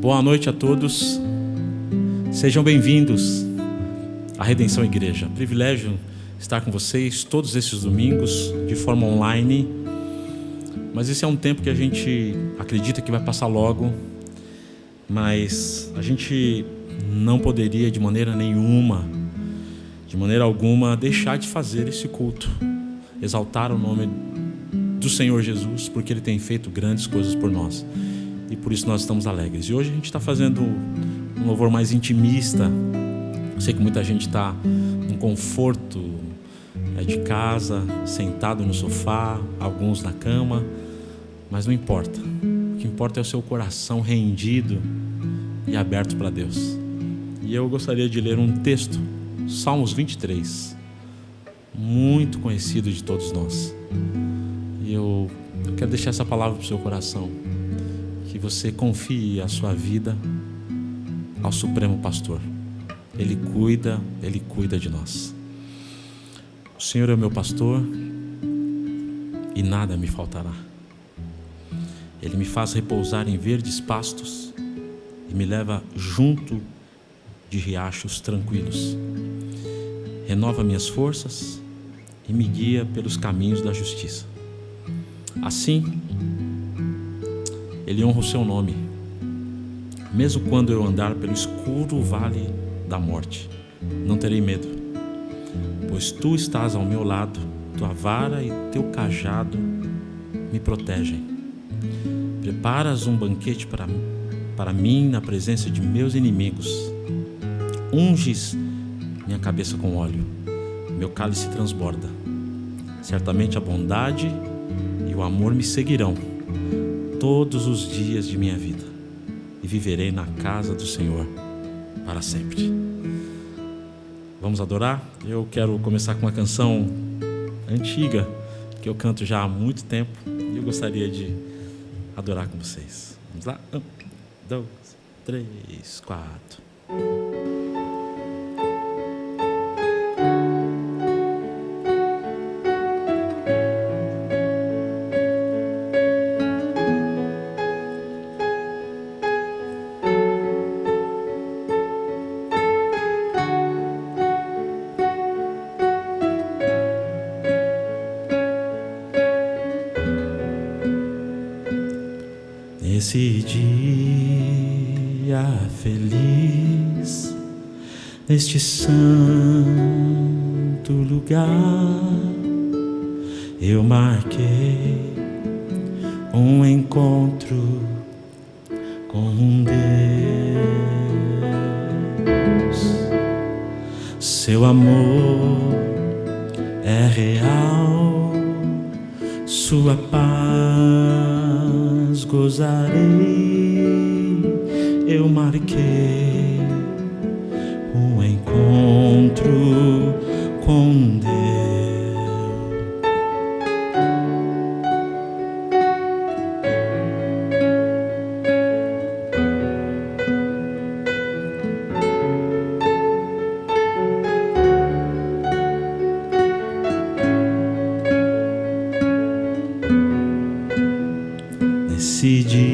Boa noite a todos. Sejam bem-vindos à Redenção Igreja. Privilégio estar com vocês todos esses domingos de forma online. Mas esse é um tempo que a gente acredita que vai passar logo. Mas a gente não poderia de maneira alguma, deixar de fazer esse culto. Exaltar o nome do Senhor Jesus, porque Ele tem feito grandes coisas por nós. E por isso nós estamos alegres. E hoje a gente está fazendo um louvor mais intimista. Eu sei que muita gente está num conforto de casa, sentado no sofá, alguns na cama, mas não importa. O que importa é o seu coração rendido e aberto para Deus. E eu gostaria de ler um texto, Salmos 23, muito conhecido de todos nós. E eu quero deixar essa palavra para o seu coração, que você confie a sua vida ao Supremo Pastor. Ele cuida de nós. O Senhor é o meu pastor e nada me faltará. Ele me faz repousar em verdes pastos e me leva junto de riachos tranquilos. Renova minhas forças e me guia pelos caminhos da justiça. Assim, Ele honra o seu nome, mesmo quando eu andar pelo escuro vale da morte. Não terei medo, pois Tu estás ao meu lado, Tua vara e Teu cajado me protegem. Preparas um banquete para mim na presença de meus inimigos. Unges minha cabeça com óleo, meu cálice transborda. Certamente a bondade e o amor me seguirão todos os dias de minha vida, e viverei na casa do Senhor para sempre. Vamos adorar? Eu quero começar com uma canção antiga, que eu canto já há muito tempo, e eu gostaria de adorar com vocês. Vamos lá? 1, 2, 3, 4. Nesse dia feliz, neste santo lugar, eu marquei um encontro com Deus. Seu amor é real, sua paz gozarei. Eu marquei um encontro com Deus. Nesse dia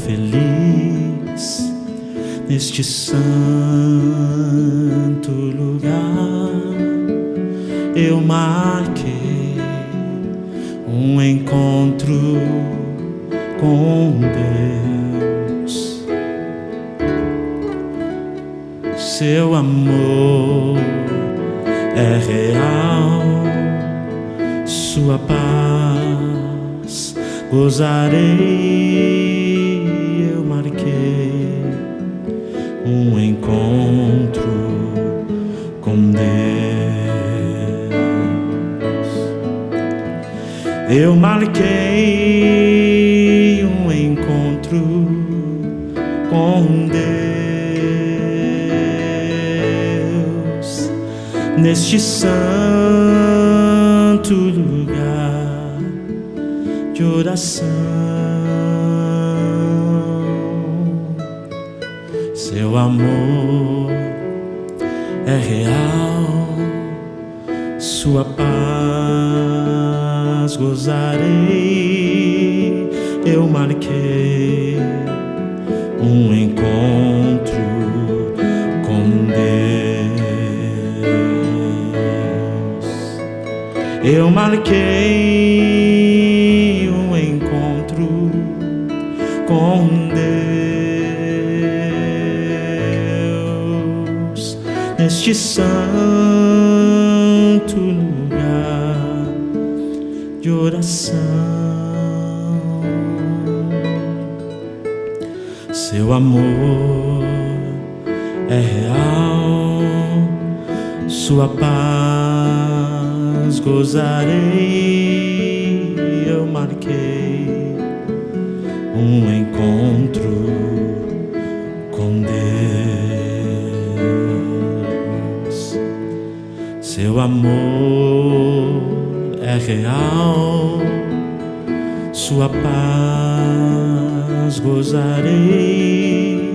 feliz, neste santo lugar, eu marquei um encontro com Deus. Seu amor é real, sua paz gozarei. Eu marquei um encontro com Deus. Eu marquei um encontro com Deus neste santo lugar de oração. Seu amor é real, sua paz gozarei. eu marquei um encontro com Deus. Eu marquei um encontro com Deus neste santo lugar de oração. Seu amor é real, sua paz gozarei. Eu marquei um encontro com Deus. Seu amor é real, sua paz gozarei.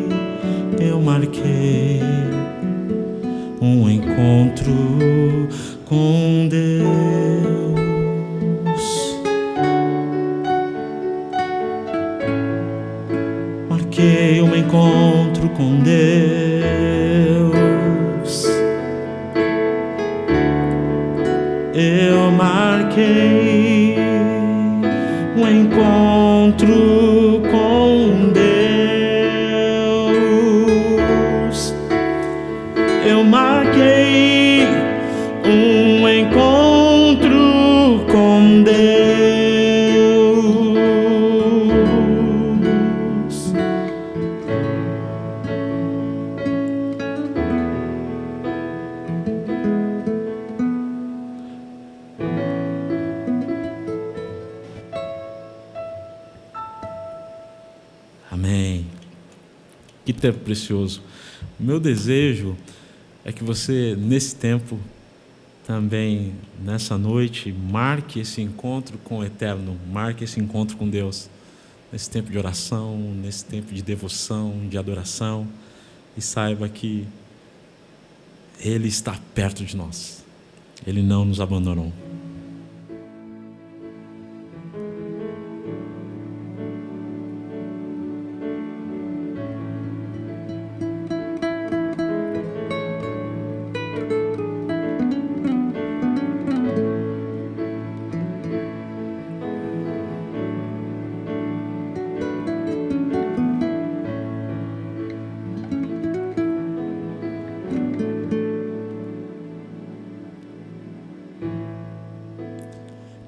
Eu marquei um encontro com Deus. Marquei um encontro com Deus. Eu marquei um encontro com Deus. Eu marquei um encontro com Deus. Amém. Que tempo precioso. O meu desejo é que você, nesse tempo, também, nessa noite, marque esse encontro com o Eterno, marque esse encontro com Deus, nesse tempo de oração, nesse tempo de devoção, de adoração, e saiba que Ele está perto de nós, Ele não nos abandonou.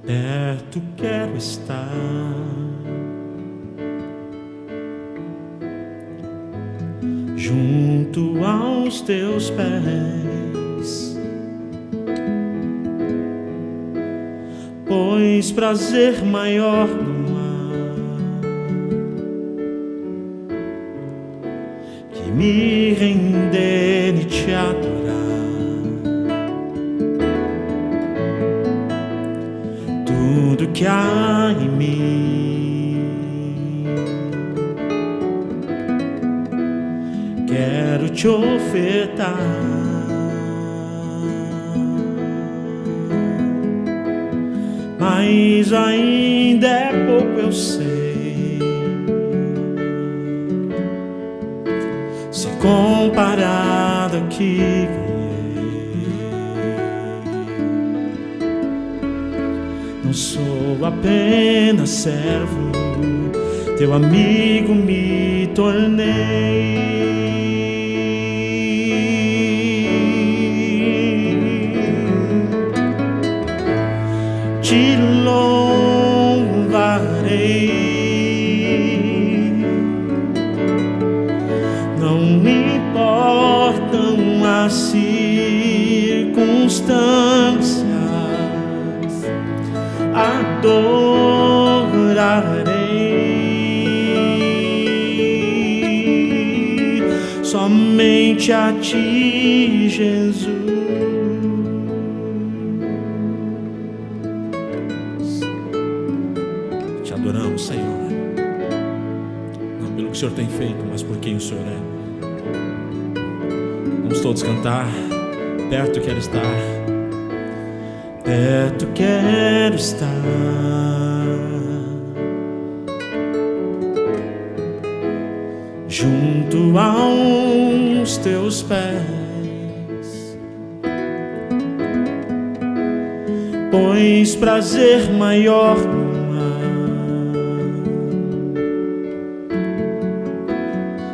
Perto quero estar, junto aos teus pés, pois prazer maior não há que me render e te adorar. Tudo que há em mim quero te ofertar, mas ainda é pouco, eu sei, se comparado ao que não sou apenas servo, teu amigo me tornei. Te louvarei, não me importam as circunstâncias, adorarei somente a ti, Jesus. Te adoramos, Senhor, não pelo que o Senhor tem feito, mas por quem o Senhor é. Vamos todos cantar. Perto quero estar, perto quero estar, pois prazer maior não há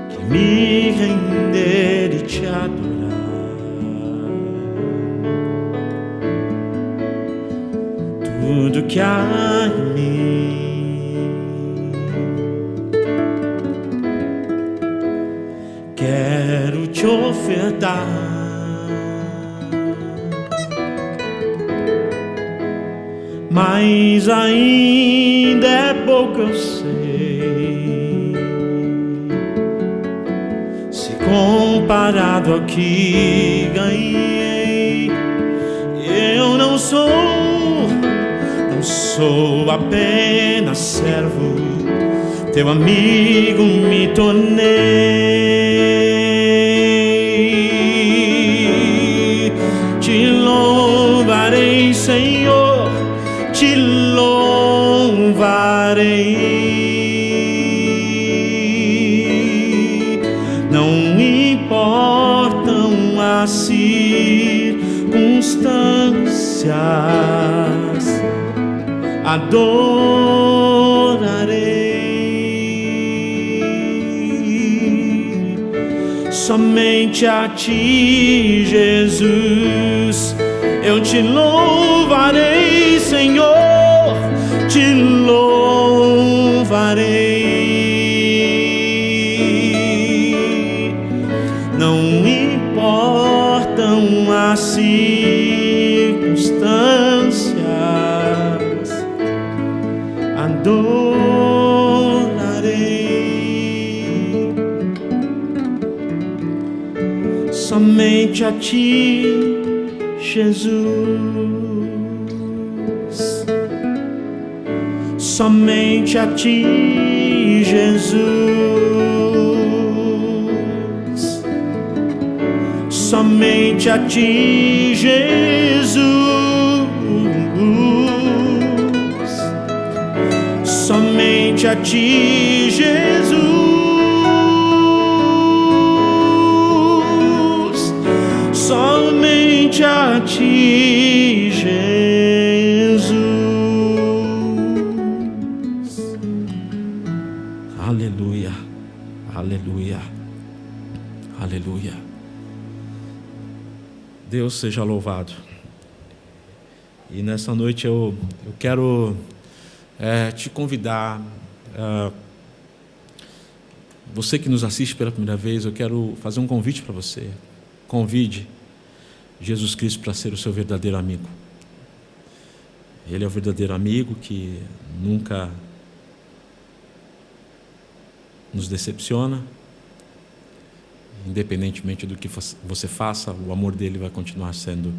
que me render e te adorar. Tudo que há em mim quero te ofertar. Mas ainda é pouco, eu sei, se comparado ao que ganhei. Eu não sou apenas servo, teu amigo me tornei. Te louvarei, Senhor, te louvarei. Não importam as circunstâncias, adorarei. Somente a ti, Jesus, eu te louvarei, Senhor, te louvarei. Não importam as circunstâncias, adorarei. Somente a ti, Jesus, somente a ti, Jesus, somente a ti, Jesus, somente a ti, Jesus, somente a ti, Jesus. Aleluia, aleluia, aleluia. Deus seja louvado. E nessa noite eu quero te convidar, você que nos assiste pela primeira vez, eu quero fazer um convite para você. Convide Jesus Cristo para ser o seu verdadeiro amigo. Ele é o verdadeiro amigo que nunca nos decepciona. Independentemente do que você faça, o amor dele vai continuar sendo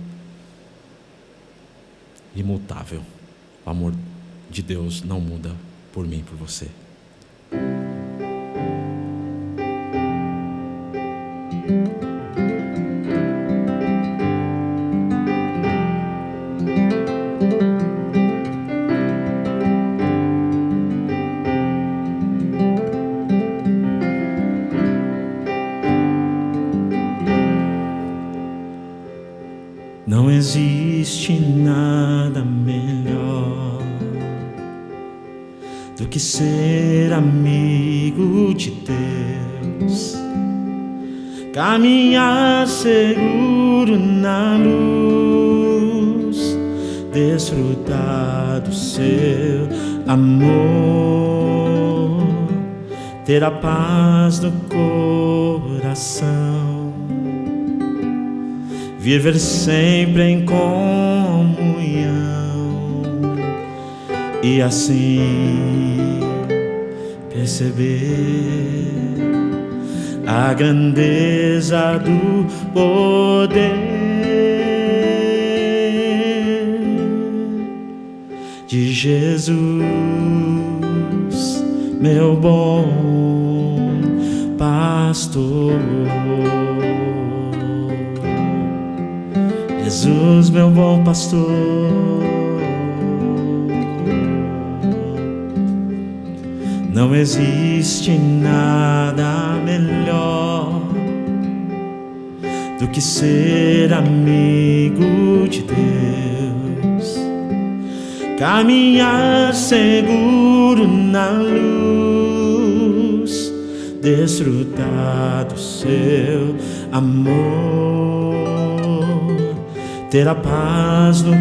imutável. O amor de Deus não muda por mim, por você. Não existe nada melhor do que ser amigo de Deus, caminhar seguro na luz, desfrutar do seu amor, ter a paz no coração, viver sempre em comunhão e assim perceber a grandeza do poder de Jesus, meu bom pastor. Jesus, meu bom pastor. Não existe nada melhor do que ser amigo de Deus, caminhar seguro na luz, desfrutar do seu amor, ter a paz no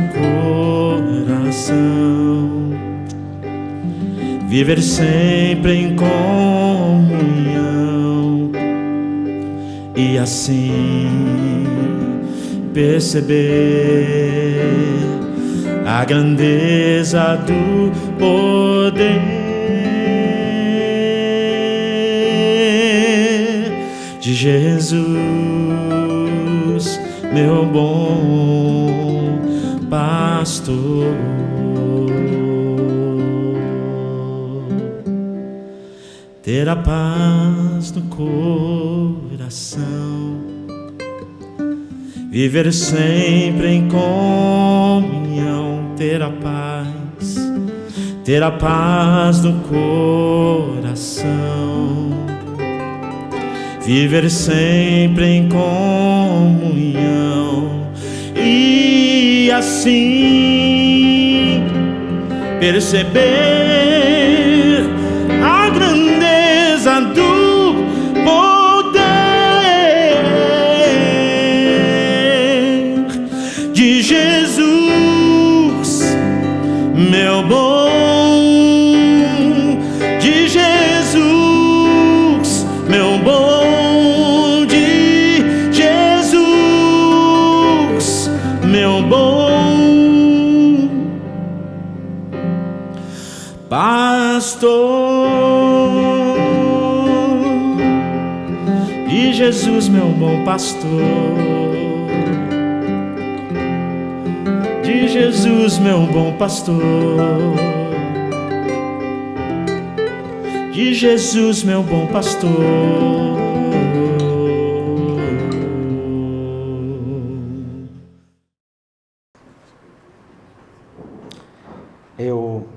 coração, viver sempre em comunhão e assim perceber a grandeza do poder de Jesus, meu bom pastor. Ter a paz no coração, viver sempre em comunhão, ter a paz no coração, viver sempre em comunhão e assim perceber a grandeza do poder de Jesus, meu bom, de Jesus, meu bom, de Jesus, meu bom pastor, de Jesus, meu bom pastor, de Jesus, meu bom pastor, de Jesus, meu bom pastor.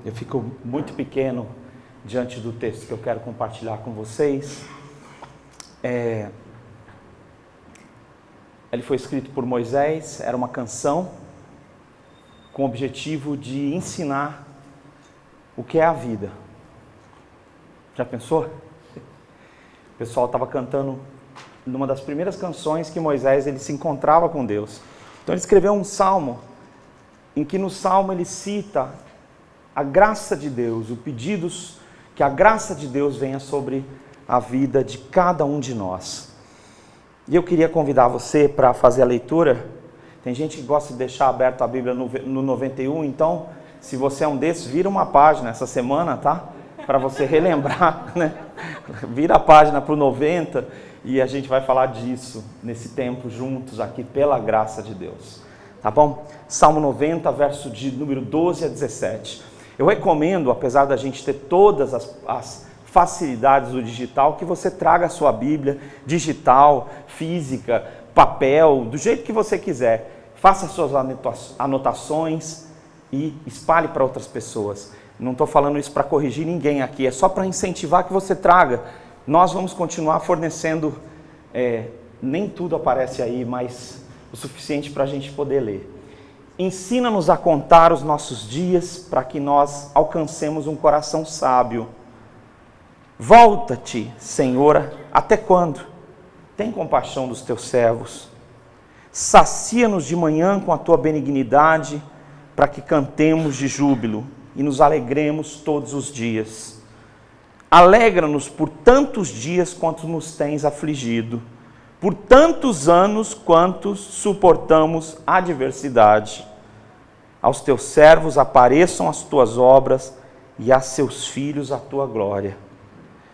Eu fico muito pequeno diante do texto que eu quero compartilhar com vocês. Ele foi escrito por Moisés, era uma canção com o objetivo de ensinar o que é a vida. Já pensou? O pessoal estava cantando numa das primeiras canções que Moisés ele se encontrava com Deus. Então ele escreveu um salmo, em que no salmo ele cita a graça de Deus, o pedido que a graça de Deus venha sobre a vida de cada um de nós. E eu queria convidar você para fazer a leitura. Tem gente que gosta de deixar aberto a Bíblia no 91, então, se você é um desses, vira uma página essa semana, tá? Para você relembrar, né? Vira a página para o 90 e a gente vai falar disso nesse tempo juntos aqui, pela graça de Deus. Tá bom? Salmo 90, verso de número 12 a 17. Eu recomendo, apesar da gente ter todas as facilidades do digital, que você traga a sua Bíblia digital, física, papel, do jeito que você quiser. Faça suas anotações e espalhe para outras pessoas. Não estou falando isso para corrigir ninguém aqui, é só para incentivar que você traga. Nós vamos continuar fornecendo, nem tudo aparece aí, mas o suficiente para a gente poder ler. Ensina-nos a contar os nossos dias para que nós alcancemos um coração sábio. Volta-te, Senhor, até quando? Tem compaixão dos teus servos. Sacia-nos de manhã com a tua benignidade, para que cantemos de júbilo e nos alegremos todos os dias. Alegra-nos por tantos dias quanto nos tens afligido, por tantos anos quanto suportamos a adversidade. Aos teus servos apareçam as tuas obras e a seus filhos a tua glória.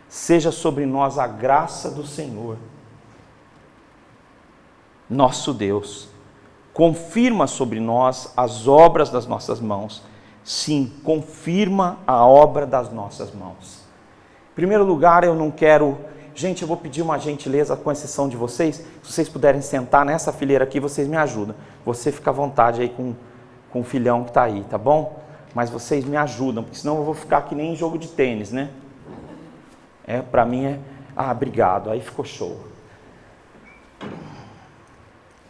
Seja sobre nós a graça do Senhor, nosso Deus. Confirma sobre nós as obras das nossas mãos. Sim, confirma a obra das nossas mãos. Em primeiro lugar, eu não quero... Gente, eu vou pedir uma gentileza, com exceção de vocês. Se vocês puderem sentar nessa fileira aqui, vocês me ajudam. Você fica à vontade aí com o filhão que está aí, tá bom? Mas vocês me ajudam, porque senão eu vou ficar que nem em jogo de tênis, né? Para mim obrigado, aí ficou show.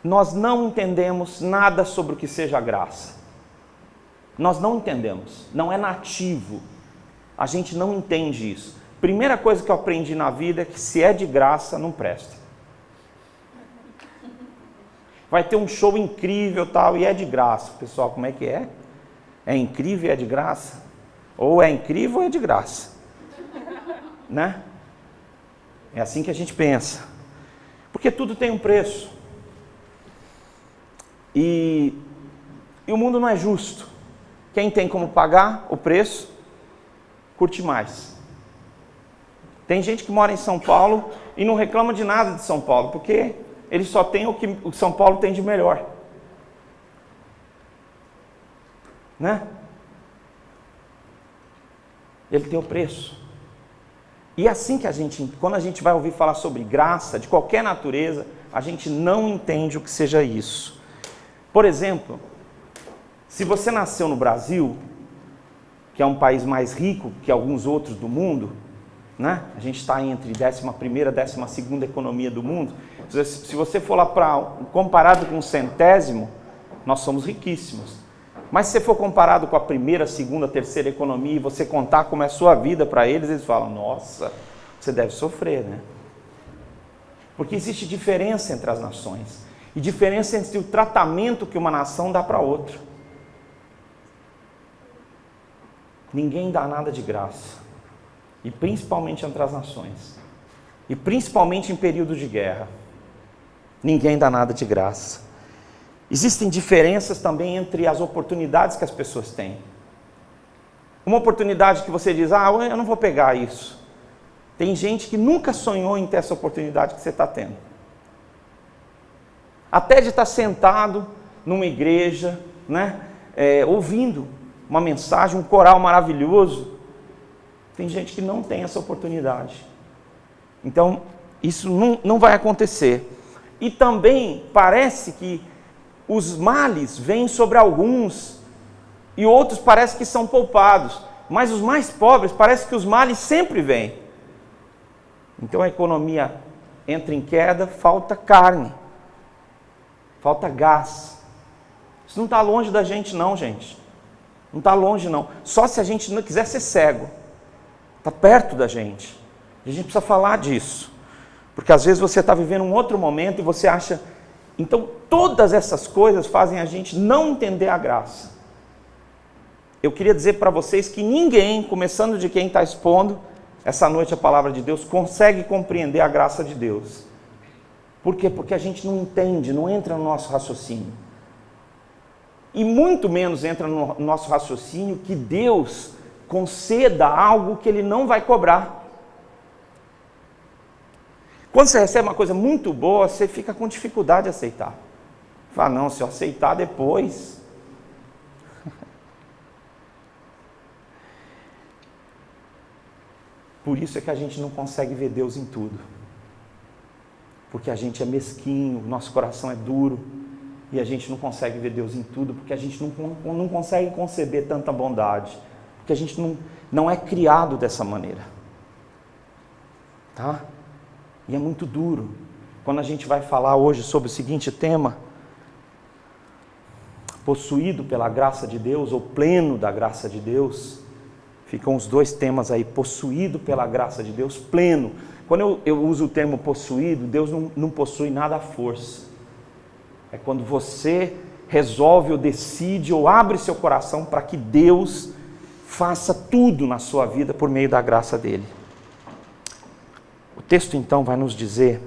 Nós não entendemos nada sobre o que seja graça. Nós não entendemos, não é nativo. A gente não entende isso. Primeira coisa que eu aprendi na vida é que se é de graça, não presta. Vai ter um show incrível tal, e é de graça. Pessoal, como é que é? É incrível e é de graça? Ou é incrível ou é de graça? Né? É assim que a gente pensa. Porque tudo tem um preço. E o mundo não é justo. Quem tem como pagar o preço, curte mais. Tem gente que mora em São Paulo e não reclama de nada de São Paulo, porque ele só tem o que o São Paulo tem de melhor. Né? Ele tem o preço. E assim que quando a gente vai ouvir falar sobre graça, de qualquer natureza, a gente não entende o que seja isso. Por exemplo, se você nasceu no Brasil, que é um país mais rico que alguns outros do mundo, né? A gente está entre 11ª e 12ª economia do mundo. Se você for lá comparado com o 100º, nós somos riquíssimos. Mas se você for comparado com a 1ª, 2ª, 3ª economia e você contar como é a sua vida para eles, eles falam, nossa, você deve sofrer, né? Porque existe diferença entre as nações. E diferença entre o tratamento que uma nação dá para outra. Ninguém dá nada de graça. E principalmente entre as nações. E principalmente em períodos de guerra. Ninguém dá nada de graça. Existem diferenças também entre as oportunidades que as pessoas têm. Uma oportunidade que você diz, eu não vou pegar isso. Tem gente que nunca sonhou em ter essa oportunidade que você está tendo. Até de estar sentado numa igreja, né, ouvindo uma mensagem, um coral maravilhoso. Tem gente que não tem essa oportunidade. Então, isso não vai acontecer. E também parece que os males vêm sobre alguns e outros parece que são poupados. Mas os mais pobres, parece que os males sempre vêm. Então a economia entra em queda, falta carne, falta gás. Isso não está longe da gente não, gente. Não está longe não. Só se a gente não quiser ser cego. Está perto da gente. E a gente precisa falar disso. Porque às vezes você está vivendo um outro momento e você acha... Então todas essas coisas fazem a gente não entender a graça. Eu queria dizer para vocês que ninguém, começando de quem está expondo essa noite a palavra de Deus, consegue compreender a graça de Deus. Por quê? Porque a gente não entende, não entra no nosso raciocínio. E muito menos entra no nosso raciocínio que Deus conceda algo que Ele não vai cobrar. Quando você recebe uma coisa muito boa, você fica com dificuldade de aceitar. Fala, não, se eu aceitar depois... Por isso é que a gente não consegue ver Deus em tudo. Porque a gente é mesquinho, nosso coração é duro, e a gente não consegue ver Deus em tudo, porque a gente não consegue conceber tanta bondade, porque a gente não é criado dessa maneira. Tá? E é muito duro. Quando a gente vai falar hoje sobre o seguinte tema, possuído pela graça de Deus, ou pleno da graça de Deus, ficam os dois temas aí, possuído pela graça de Deus, pleno. Quando eu uso o termo possuído, Deus não possui nada à força. É quando você resolve ou decide ou abre seu coração para que Deus faça tudo na sua vida por meio da graça dele. O texto então vai nos dizer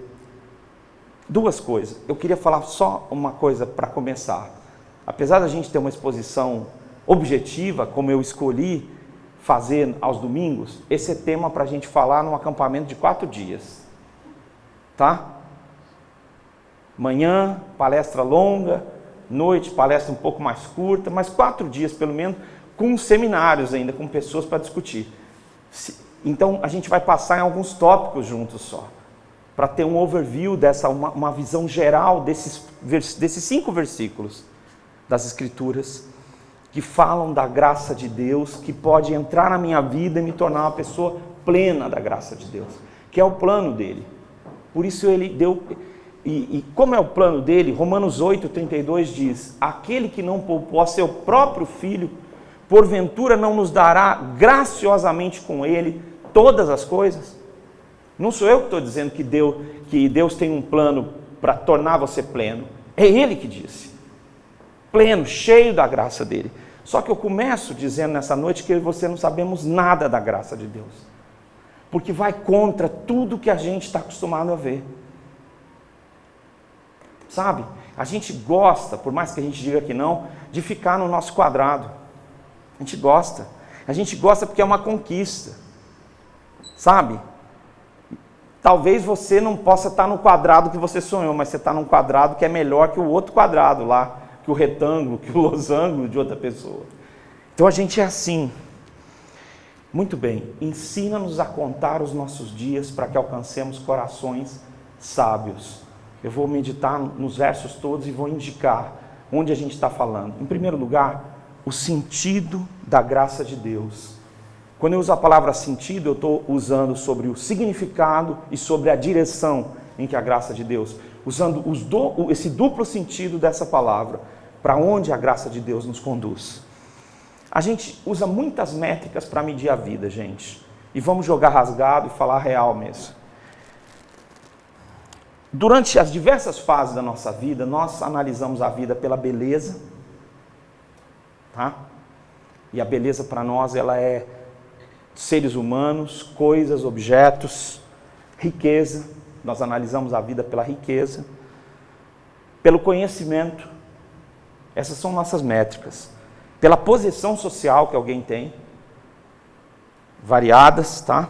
duas coisas. Eu queria falar só uma coisa para começar. Apesar da gente ter uma exposição objetiva, como eu escolhi fazer aos domingos, esse é tema para a gente falar num acampamento de 4 dias. Tá? Manhã, palestra longa, noite, palestra um pouco mais curta, mas 4 dias pelo menos, com seminários ainda, com pessoas para discutir. Então a gente vai passar em alguns tópicos juntos só, para ter um overview, uma visão geral desses 5 versículos das Escrituras, que falam da graça de Deus, que pode entrar na minha vida e me tornar uma pessoa plena da graça de Deus, que é o plano dele. Por isso ele deu, e como é o plano dele, Romanos 8:32 diz, aquele que não poupou a seu próprio filho, porventura não nos dará graciosamente com Ele todas as coisas? Não sou eu que estou dizendo que Deus tem um plano para tornar você pleno. É Ele que disse. Pleno, cheio da graça dele. Só que eu começo dizendo nessa noite que você não sabemos nada da graça de Deus. Porque vai contra tudo que a gente está acostumado a ver. Sabe? A gente gosta, por mais que a gente diga que não, de ficar no nosso quadrado. A gente gosta. A gente gosta porque é uma conquista. Sabe? Talvez você não possa estar no quadrado que você sonhou, mas você está num quadrado que é melhor que o outro quadrado lá, que o retângulo, que o losango de outra pessoa. Então a gente é assim. Muito bem, ensina-nos a contar os nossos dias para que alcancemos corações sábios. Eu vou meditar nos versos todos e vou indicar onde a gente está falando. Em primeiro lugar, o sentido da graça de Deus. Quando eu uso a palavra sentido, eu estou usando sobre o significado e sobre a direção em que a graça de Deus, usando esse duplo sentido dessa palavra, para onde a graça de Deus nos conduz. A gente usa muitas métricas para medir a vida, gente. E vamos jogar rasgado e falar real mesmo. Durante as diversas fases da nossa vida, nós analisamos a vida pela beleza. Tá? E a beleza para nós, ela é seres humanos, coisas, objetos, riqueza. Nós analisamos a vida pela riqueza, pelo conhecimento. Essas são nossas métricas. Pela posição social que alguém tem, variadas, tá?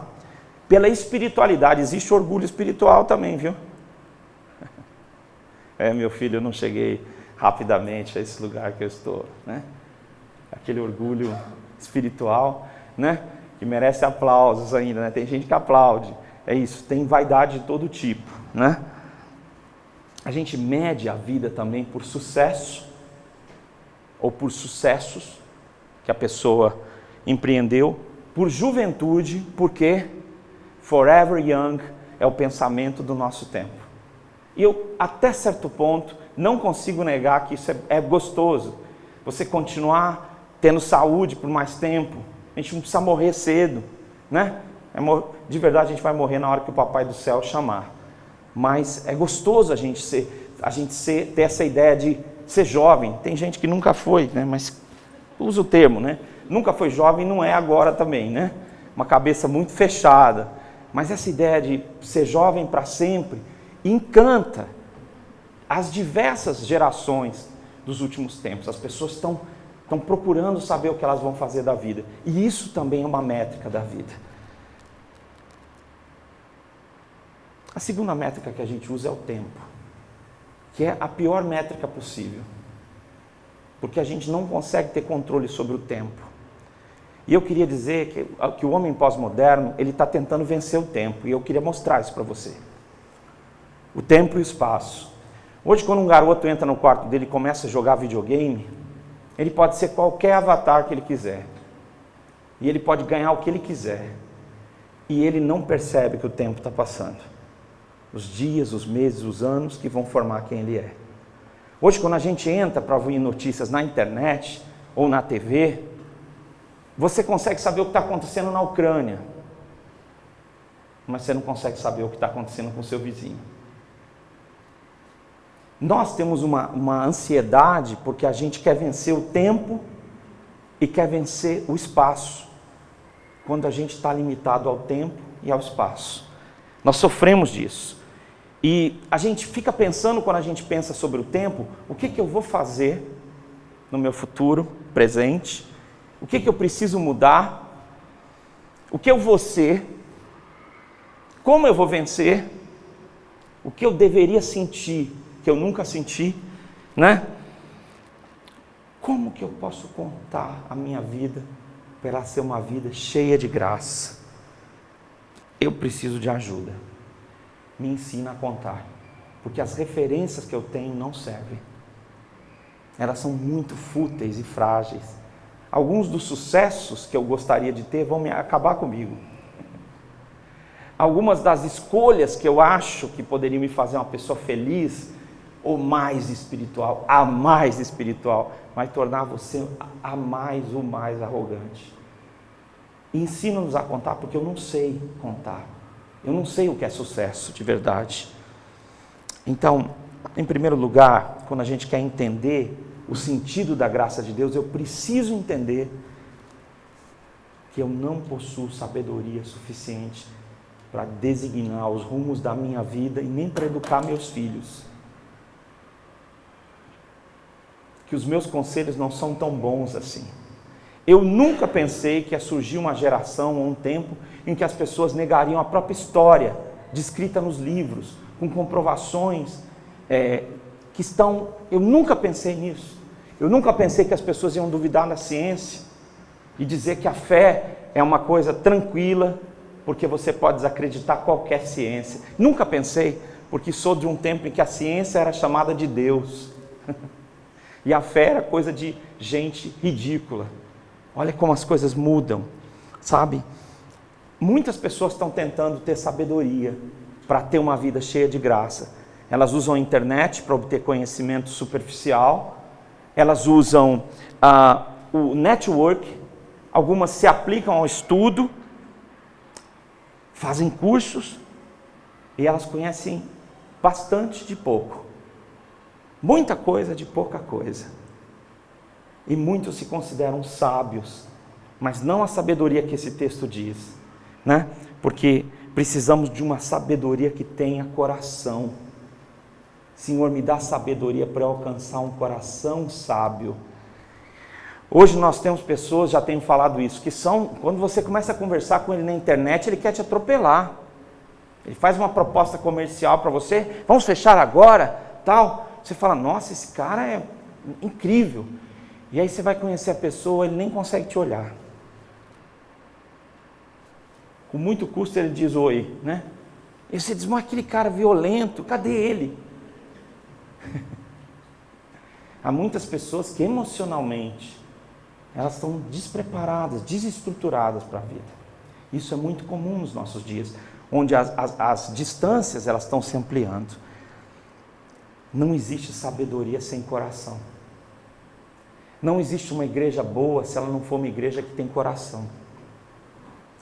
Pela espiritualidade, existe orgulho espiritual também, viu? Meu filho, eu não cheguei rapidamente a esse lugar que eu estou, né? Aquele orgulho espiritual, né? Que merece aplausos ainda, né? Tem gente que aplaude. É isso, tem vaidade de todo tipo, né? A gente mede a vida também por sucesso, ou por sucessos que a pessoa empreendeu, por juventude, porque forever young é o pensamento do nosso tempo. E eu, até certo ponto, não consigo negar que isso é gostoso. Você continuar tendo saúde por mais tempo. A gente não precisa morrer cedo, né? De verdade, a gente vai morrer na hora que o Papai do Céu chamar. Mas é gostoso a gente ter essa ideia de ser jovem. Tem gente que nunca foi, né? Mas usa o termo, né? Nunca foi jovem, não é agora também, né? Uma cabeça muito fechada. Mas essa ideia de ser jovem para sempre encanta as diversas gerações dos últimos tempos. As pessoas estão procurando saber o que elas vão fazer da vida. E isso também é uma métrica da vida. A segunda métrica que a gente usa é o tempo, que é a pior métrica possível, porque a gente não consegue ter controle sobre o tempo. E eu queria dizer que o homem pós-moderno, ele está tentando vencer o tempo, e eu queria mostrar isso para você. O tempo e o espaço. Hoje, quando um garoto entra no quarto dele e começa a jogar videogame, ele pode ser qualquer avatar que ele quiser, e ele pode ganhar o que ele quiser, e ele não percebe que o tempo está passando. Os dias, os meses, os anos que vão formar quem ele é. Hoje, quando a gente entra para ouvir notícias na internet ou na TV, você consegue saber o que está acontecendo na Ucrânia, mas você não consegue saber o que está acontecendo com o seu vizinho. Nós temos uma ansiedade porque a gente quer vencer o tempo e quer vencer o espaço, quando a gente está limitado ao tempo e ao espaço. Nós sofremos disso. E a gente fica pensando, quando a gente pensa sobre o tempo, o que eu vou fazer no meu futuro, presente, o que eu preciso mudar, o que eu vou ser, como eu vou vencer, o que eu deveria sentir, que eu nunca senti, né? Como que eu posso contar a minha vida para ela ser uma vida cheia de graça? Eu preciso de ajuda. Me ensina a contar, porque as referências que eu tenho não servem. Elas são muito fúteis e frágeis. Alguns dos sucessos que eu gostaria de ter vão acabar comigo. Algumas das escolhas que eu acho que poderiam me fazer uma pessoa feliz ou mais espiritual, a mais espiritual, vai tornar você a mais ou mais arrogante. Ensina-nos a contar, porque eu não sei contar. Eu não sei o que é sucesso de verdade. Então, em primeiro lugar, quando a gente quer entender o sentido da graça de Deus, eu preciso entender que eu não possuo sabedoria suficiente para designar os rumos da minha vida e nem para educar meus filhos. Que os meus conselhos não são tão bons assim. Eu nunca pensei que ia surgir uma geração ou um tempo em que as pessoas negariam a própria história, descrita nos livros, com comprovações que estão... Eu nunca pensei nisso. Eu nunca pensei que as pessoas iam duvidar da ciência e dizer que a fé é uma coisa tranquila, porque você pode desacreditar qualquer ciência. Nunca pensei, porque sou de um tempo em que a ciência era chamada de Deus. E a fé era coisa de gente ridícula. Olha como as coisas mudam, sabe? Muitas pessoas estão tentando ter sabedoria para ter uma vida cheia de graça. Elas usam a internet para obter conhecimento superficial. Elas usam o network. Algumas se aplicam ao estudo, fazem cursos e elas conhecem bastante de pouco. Muita coisa de pouca coisa. E muitos se consideram sábios, mas não a sabedoria que esse texto diz, né? Porque precisamos de uma sabedoria que tenha coração. Senhor, me dá sabedoria para alcançar um coração sábio. Hoje nós temos pessoas, já tenho falado isso, que são, quando você começa a conversar com ele na internet, ele quer te atropelar. Ele faz uma proposta comercial para você, vamos fechar agora, tal. Você fala, nossa, esse cara é incrível. E aí você vai conhecer a pessoa, ele nem consegue te olhar. Com muito custo ele diz oi, né? E você diz, mas aquele cara violento, cadê ele? Há muitas pessoas que emocionalmente, elas estão despreparadas, desestruturadas para a vida. Isso é muito comum nos nossos dias, onde as distâncias elas estão se ampliando. Não existe sabedoria sem coração. Não existe uma igreja boa se ela não for uma igreja que tem coração.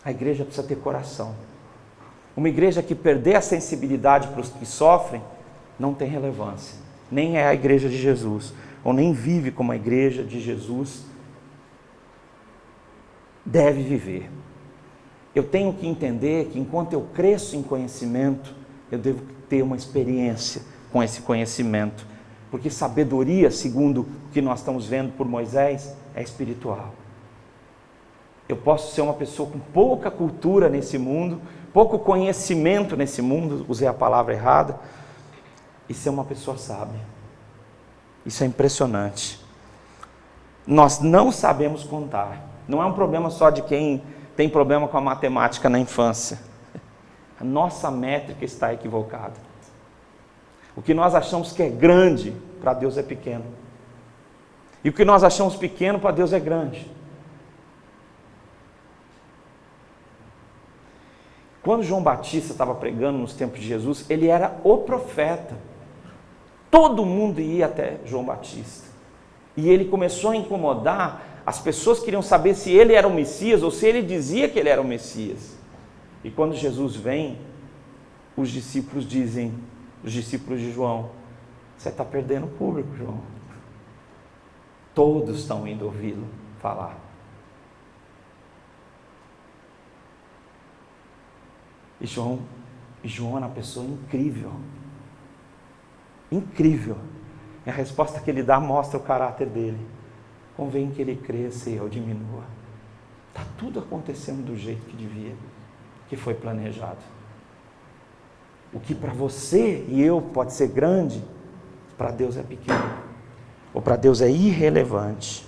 A igreja precisa ter coração. Uma igreja que perder a sensibilidade para os que sofrem, não tem relevância. Nem é a igreja de Jesus, ou nem vive como a igreja de Jesus deve viver. Eu tenho que entender que enquanto eu cresço em conhecimento, eu devo ter uma experiência com esse conhecimento, porque sabedoria, segundo o que nós estamos vendo por Moisés, é espiritual. Eu posso ser uma pessoa com pouca cultura nesse mundo, pouco conhecimento nesse mundo, usei a palavra errada, e ser uma pessoa sábia. Isso é impressionante. Nós não sabemos contar. Não é um problema só de quem tem problema com a matemática na infância. A nossa métrica está equivocada. O que nós achamos que é grande, para Deus é pequeno. E o que nós achamos pequeno, para Deus é grande. Quando João Batista estava pregando nos tempos de Jesus, ele era o profeta. Todo mundo ia até João Batista. E ele começou a incomodar. As pessoas queriam saber se ele era o Messias ou se ele dizia que ele era o Messias. E quando Jesus vem, os discípulos dizem, os discípulos de João, você está perdendo o público, João. Todos estão indo ouvi-lo falar. E João é uma pessoa incrível. Incrível. E a resposta que ele dá mostra o caráter dele. Convém que ele cresça e eu diminua. Está tudo acontecendo do jeito que devia, que foi planejado. O que para você e eu pode ser grande, para Deus é pequeno. Ou para Deus é irrelevante.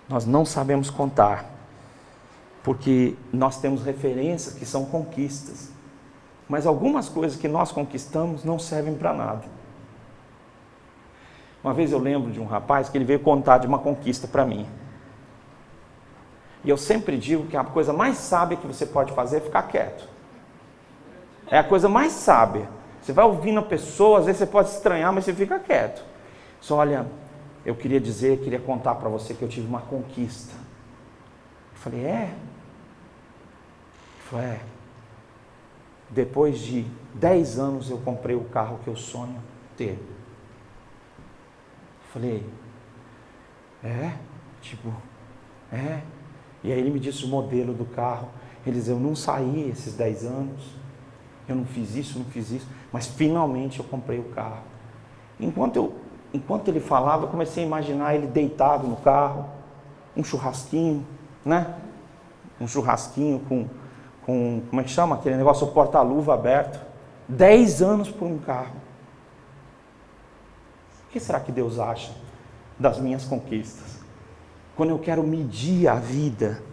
Nós não sabemos contar, porque nós temos referências que são conquistas. Mas algumas coisas que nós conquistamos não servem para nada. Uma vez eu lembro de um rapaz que ele veio contar de uma conquista para mim. E eu sempre digo que a coisa mais sábia que você pode fazer é ficar quieto. É a coisa mais sábia. Você vai ouvindo a pessoa, às vezes você pode estranhar, mas você fica quieto. Só olha, eu queria contar para você que eu tive uma conquista. Eu falei, é? Ele falou, é. Depois de 10 anos eu comprei o carro que eu sonho ter. Eu falei, é. E aí ele me disse o modelo do carro. Ele disse, eu não saí esses 10 anos, eu não fiz isso, mas finalmente eu comprei o carro. Enquanto ele falava, eu comecei a imaginar ele deitado no carro, um churrasquinho, né? Um churrasquinho com como é que chama? Aquele negócio, o porta-luva aberto. 10 anos por um carro. O que será que Deus acha das minhas conquistas? Quando eu quero medir a vida,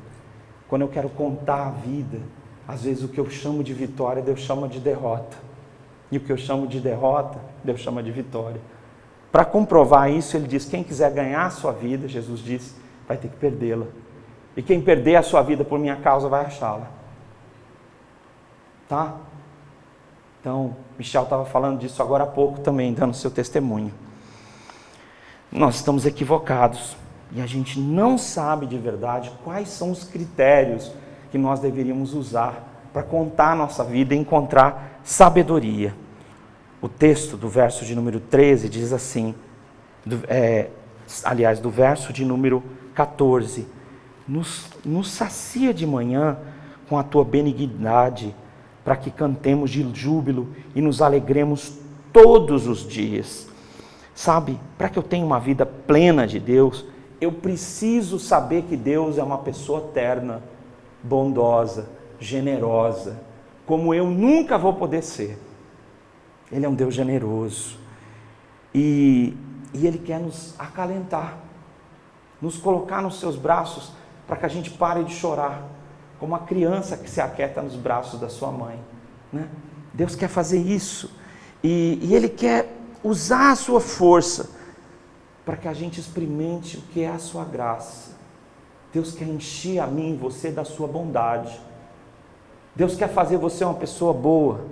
quando eu quero contar a vida, às vezes o que eu chamo de vitória, Deus chama de derrota. E o que eu chamo de derrota, Deus chama de vitória. Para comprovar isso, ele diz, quem quiser ganhar a sua vida, Jesus disse, vai ter que perdê-la. E quem perder a sua vida por minha causa, vai achá-la. Tá? Então, Michel estava falando disso agora há pouco também, dando seu testemunho. Nós estamos equivocados. E a gente não sabe de verdade quais são os critérios que nós deveríamos usar para contar a nossa vida e encontrar sabedoria. O texto do verso de número 13 diz assim, do verso de número 14, nos sacia de manhã com a tua benignidade, para que cantemos de júbilo e nos alegremos todos os dias. Sabe, para que eu tenha uma vida plena de Deus, eu preciso saber que Deus é uma pessoa terna, bondosa, generosa, como eu nunca vou poder ser. Ele é um Deus generoso. E Ele quer nos acalentar, nos colocar nos seus braços, para que a gente pare de chorar, como a criança que se aquieta nos braços da sua mãe. Né? Deus quer fazer isso. E Ele quer usar a sua força, para que a gente experimente o que é a sua graça. Deus quer encher a mim e você da sua bondade. Deus quer fazer você uma pessoa boa.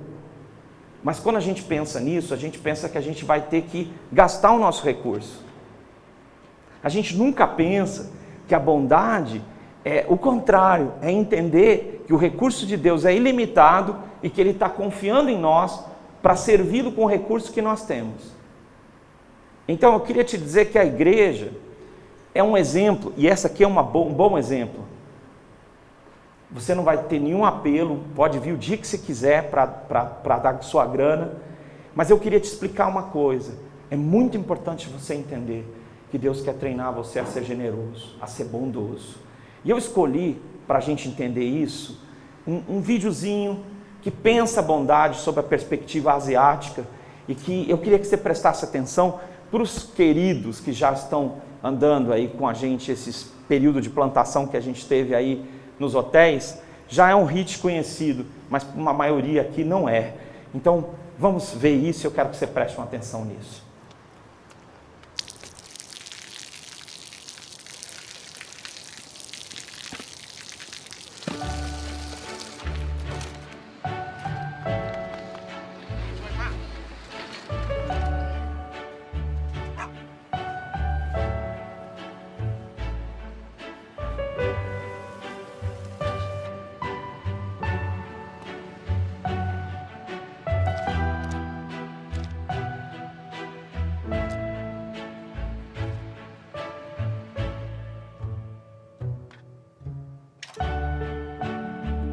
Mas quando a gente pensa nisso, a gente pensa que a gente vai ter que gastar o nosso recurso. A gente nunca pensa que a bondade é o contrário, é entender que o recurso de Deus é ilimitado e que Ele está confiando em nós para servi-lo com o recurso que nós temos. Então eu queria te dizer que a igreja é um exemplo, e essa aqui é um bom exemplo. Você não vai ter nenhum apelo, pode vir o dia que você quiser para dar sua grana, mas eu queria te explicar uma coisa. É muito importante você entender que Deus quer treinar você a ser generoso, a ser bondoso. E eu escolhi, para a gente entender isso, um videozinho que pensa a bondade sob a perspectiva asiática, e que eu queria que você prestasse atenção para os queridos que já estão andando aí com a gente, esse período de plantação que a gente teve aí nos hotéis, já é um hit conhecido, mas para uma maioria aqui não é. Então, vamos ver isso, eu quero que você preste uma atenção nisso.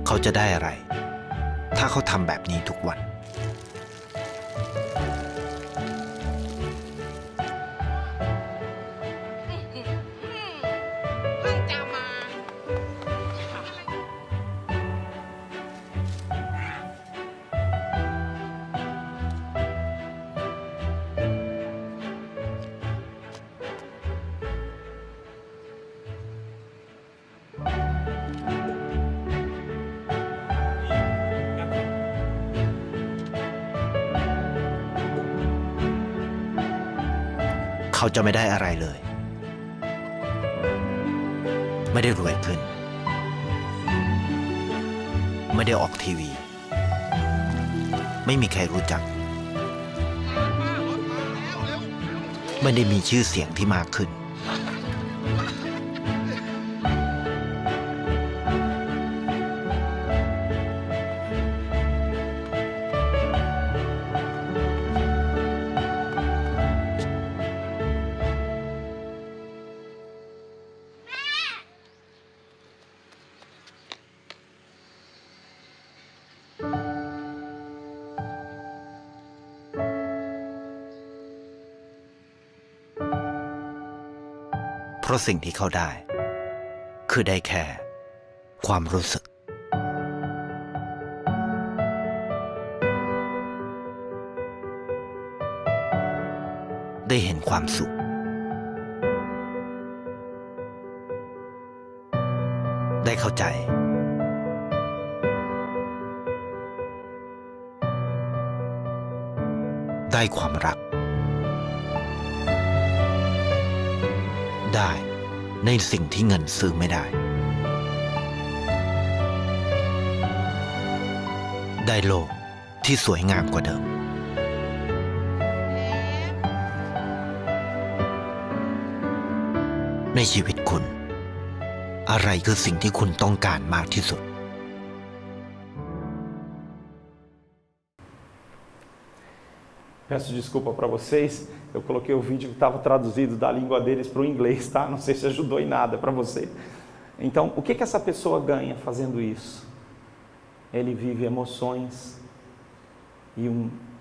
เขาจะได้อะไรถ้าเขาทำแบบนี้ทุกวันเขาจะไม่ได้อะไรเลยไม่ได้รวยขึ้นไม่ได้ออกทีวีไม่มีใครรู้จัก ไม่ได้มีชื่อเสียงที่มากขึ้นเพราะสิ่งที่เขาได้คือได้แค่ความรู้สึกได้เห็นความสุขได้เข้าใจได้ความรักได้ในสิ่งที่เงินซื้อไม่ได้ได้โลกที่สวยงามกว่าเดิมในชีวิตคุณอะไรคือสิ่งที่คุณต้องการมากที่สุดPeço desculpa para vocês, eu coloquei o vídeo que estava traduzido da língua deles para o inglês, tá? Não sei se ajudou em nada para você. Então, o que essa pessoa ganha fazendo isso? Ele vive emoções e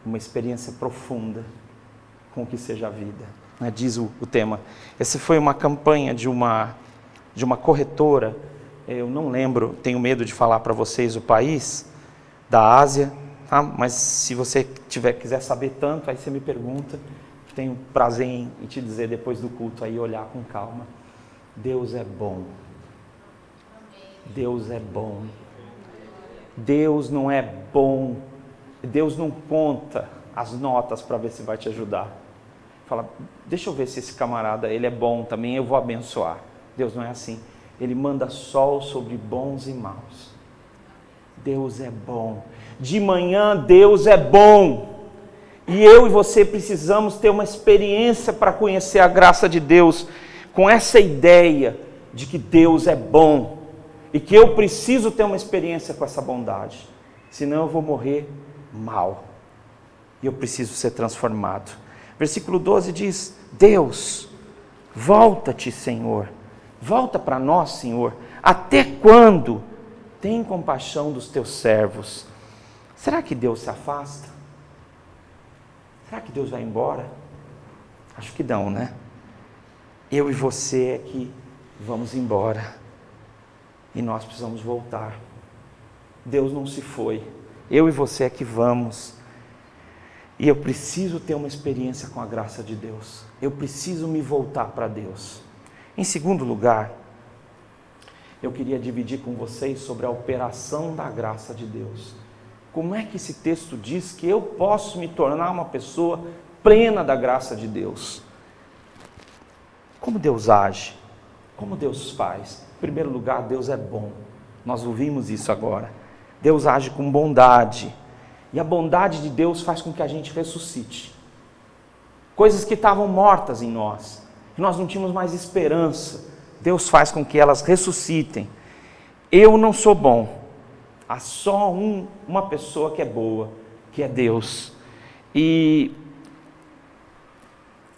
uma experiência profunda com o que seja a vida, né? Diz o tema. Essa foi uma campanha de uma corretora, eu não lembro, tenho medo de falar para vocês o país, da Ásia, tá? Mas se você quiser saber tanto, aí você me pergunta. Tenho prazer em te dizer depois do culto aí, olhar com calma. Deus é bom. Deus é bom. Deus não é bom. Deus não conta as notas para ver se vai te ajudar. Fala, deixa eu ver se esse camarada, ele é bom também, eu vou abençoar. Deus não é assim. Ele manda sol sobre bons e maus. Deus é bom. De manhã Deus é bom. E eu e você precisamos ter uma experiência para conhecer a graça de Deus, com essa ideia de que Deus é bom e que eu preciso ter uma experiência com essa bondade, senão eu vou morrer mal e eu preciso ser transformado. Versículo 12 diz: Deus, volta-te, Senhor, volta para nós, Senhor, até quando? Tem compaixão dos teus servos. Será que Deus se afasta? Será que Deus vai embora? Acho que não, né? Eu e você é que vamos embora. E nós precisamos voltar. Deus não se foi. Eu e você é que vamos. E eu preciso ter uma experiência com a graça de Deus. Eu preciso me voltar para Deus. Em segundo lugar, eu queria dividir com vocês sobre a operação da graça de Deus. Como é que esse texto diz que eu posso me tornar uma pessoa plena da graça de Deus? Como Deus age? Como Deus faz? Em primeiro lugar, Deus é bom. Nós ouvimos isso agora. Deus age com bondade. E a bondade de Deus faz com que a gente ressuscite. Coisas que estavam mortas em nós, que nós não tínhamos mais esperança, Deus faz com que elas ressuscitem. Eu não sou bom. Há só uma pessoa que é boa, que é Deus. E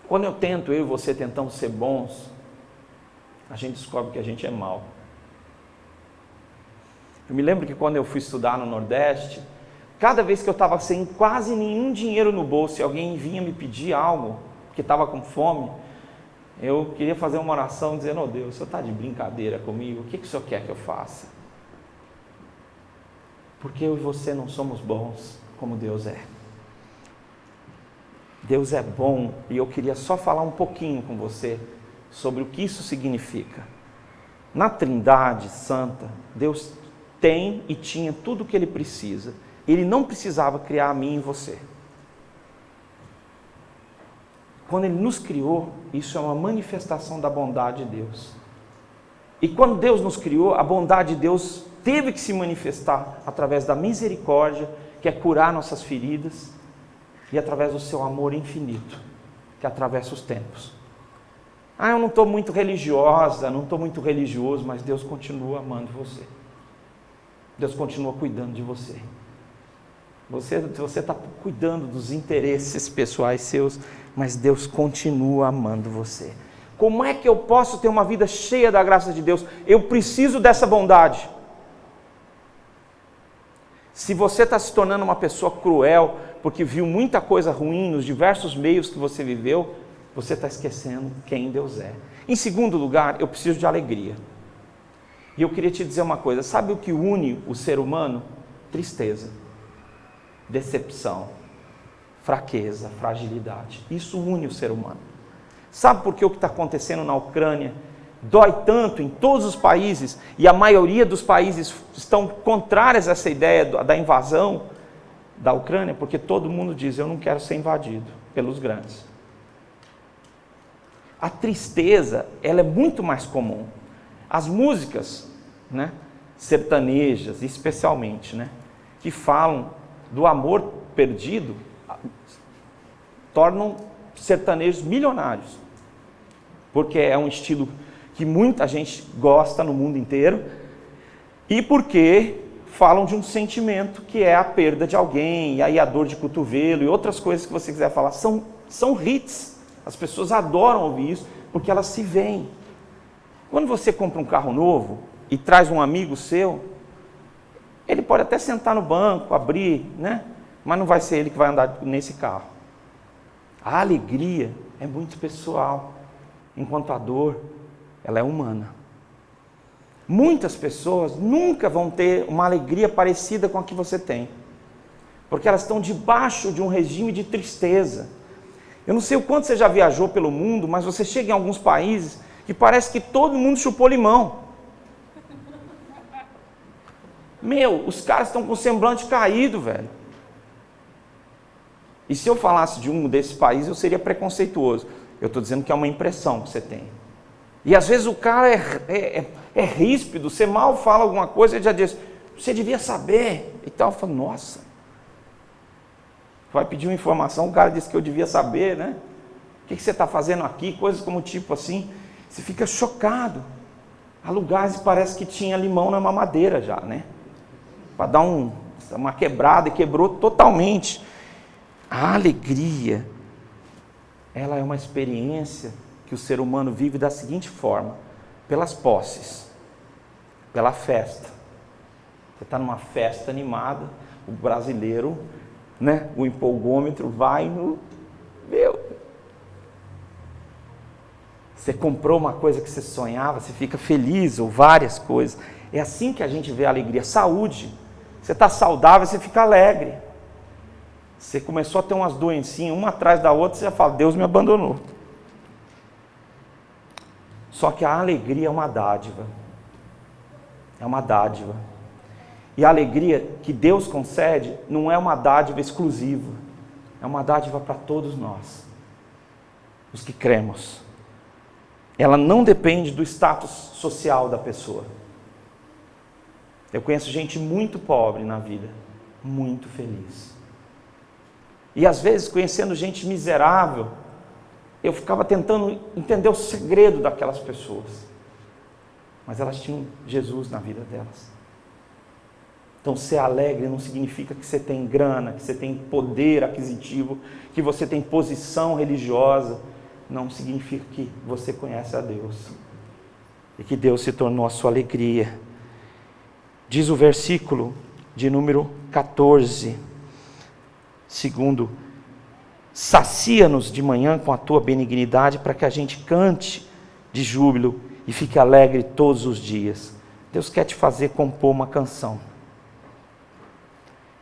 quando eu e você tentamos ser bons, a gente descobre que a gente é mau. Eu me lembro que quando eu fui estudar no Nordeste, cada vez que eu estava sem quase nenhum dinheiro no bolso e alguém vinha me pedir algo, porque estava com fome, eu queria fazer uma oração dizendo: oh Deus, o Senhor está de brincadeira comigo? O que o Senhor quer que eu faça? Porque eu e você não somos bons como Deus é. Deus é bom, e eu queria só falar um pouquinho com você sobre o que isso significa. Na Trindade Santa, Deus tem e tinha tudo o que Ele precisa. Ele não precisava criar a mim e você. Quando Ele nos criou, isso é uma manifestação da bondade de Deus. E quando Deus nos criou, a bondade de Deus teve que se manifestar através da misericórdia, que é curar nossas feridas, e através do seu amor infinito. que atravessa os tempos. Ah, eu não estou muito religiosa, não estou muito religioso, mas Deus continua amando você. Deus continua cuidando de você. Você está cuidando dos interesses pessoais seus, mas Deus continua amando você. Como é que eu posso ter uma vida cheia da graça de Deus? Eu preciso dessa bondade. Se você está se tornando uma pessoa cruel, porque viu muita coisa ruim nos diversos meios que você viveu, você está esquecendo quem Deus é. Em segundo lugar, eu preciso de alegria. E eu queria te dizer uma coisa, sabe o que une o ser humano? Tristeza, decepção, fraqueza, fragilidade. Isso une o ser humano. Sabe por que o que está acontecendo na Ucrânia dói tanto em todos os países, e a maioria dos países estão contrários a essa ideia da invasão da Ucrânia? Porque todo mundo diz, eu não quero ser invadido pelos grandes. A tristeza, ela é muito mais comum. As músicas, né, sertanejas, especialmente, né, que falam do amor perdido, tornam sertanejos milionários. Porque é um estilo que muita gente gosta no mundo inteiro, e porque falam de um sentimento que é a perda de alguém, e aí a dor de cotovelo, e outras coisas que você quiser falar, são hits. As pessoas adoram ouvir isso, porque elas se veem. Quando você compra um carro novo, e traz um amigo seu, ele pode até sentar no banco, abrir, né? Mas não vai ser ele que vai andar nesse carro. A alegria é muito pessoal, enquanto a dor, ela é humana. Muitas pessoas nunca vão ter uma alegria parecida com a que você tem, porque elas estão debaixo de um regime de tristeza. Eu não sei o quanto você já viajou pelo mundo, mas você chega em alguns países que parece que todo mundo chupou limão. Os caras estão com o semblante caído, velho. E se eu falasse de um desses países, eu seria preconceituoso. Eu estou dizendo que é uma impressão que você tem. E às vezes o cara é ríspido, você mal fala alguma coisa, ele já diz, você devia saber. E tal, eu falo, nossa. Vai pedir uma informação, o cara disse que eu devia saber, né? O que você está fazendo aqui? Coisas como tipo assim, você fica chocado. Há lugares que parece que tinha limão na mamadeira já, né? Para dar uma quebrada, e quebrou totalmente. A alegria, ela é uma experiência que o ser humano vive da seguinte forma, pelas posses, pela festa. Você está numa festa animada, o brasileiro, né, o empolgômetro vai no... Você comprou uma coisa que você sonhava, você fica feliz, ou várias coisas. É assim que a gente vê a alegria. Saúde, você está saudável, você fica alegre. Você começou a ter umas doencinhas, uma atrás da outra, você já fala, Deus me abandonou. Só que a alegria é uma dádiva. É uma dádiva. E a alegria que Deus concede não é uma dádiva exclusiva. É uma dádiva para todos nós, os que cremos. Ela não depende do status social da pessoa. Eu conheço gente muito pobre na vida, muito feliz. E às vezes, conhecendo gente miserável, eu ficava tentando entender o segredo daquelas pessoas. Mas elas tinham Jesus na vida delas. Então, ser alegre não significa que você tem grana, que você tem poder aquisitivo, que você tem posição religiosa. Não significa que você conhece a Deus. E que Deus se tornou a sua alegria. Diz o versículo de número 14. Segundo, sacia-nos de manhã com a tua benignidade para que a gente cante de júbilo e fique alegre todos os dias. Deus quer te fazer compor uma canção.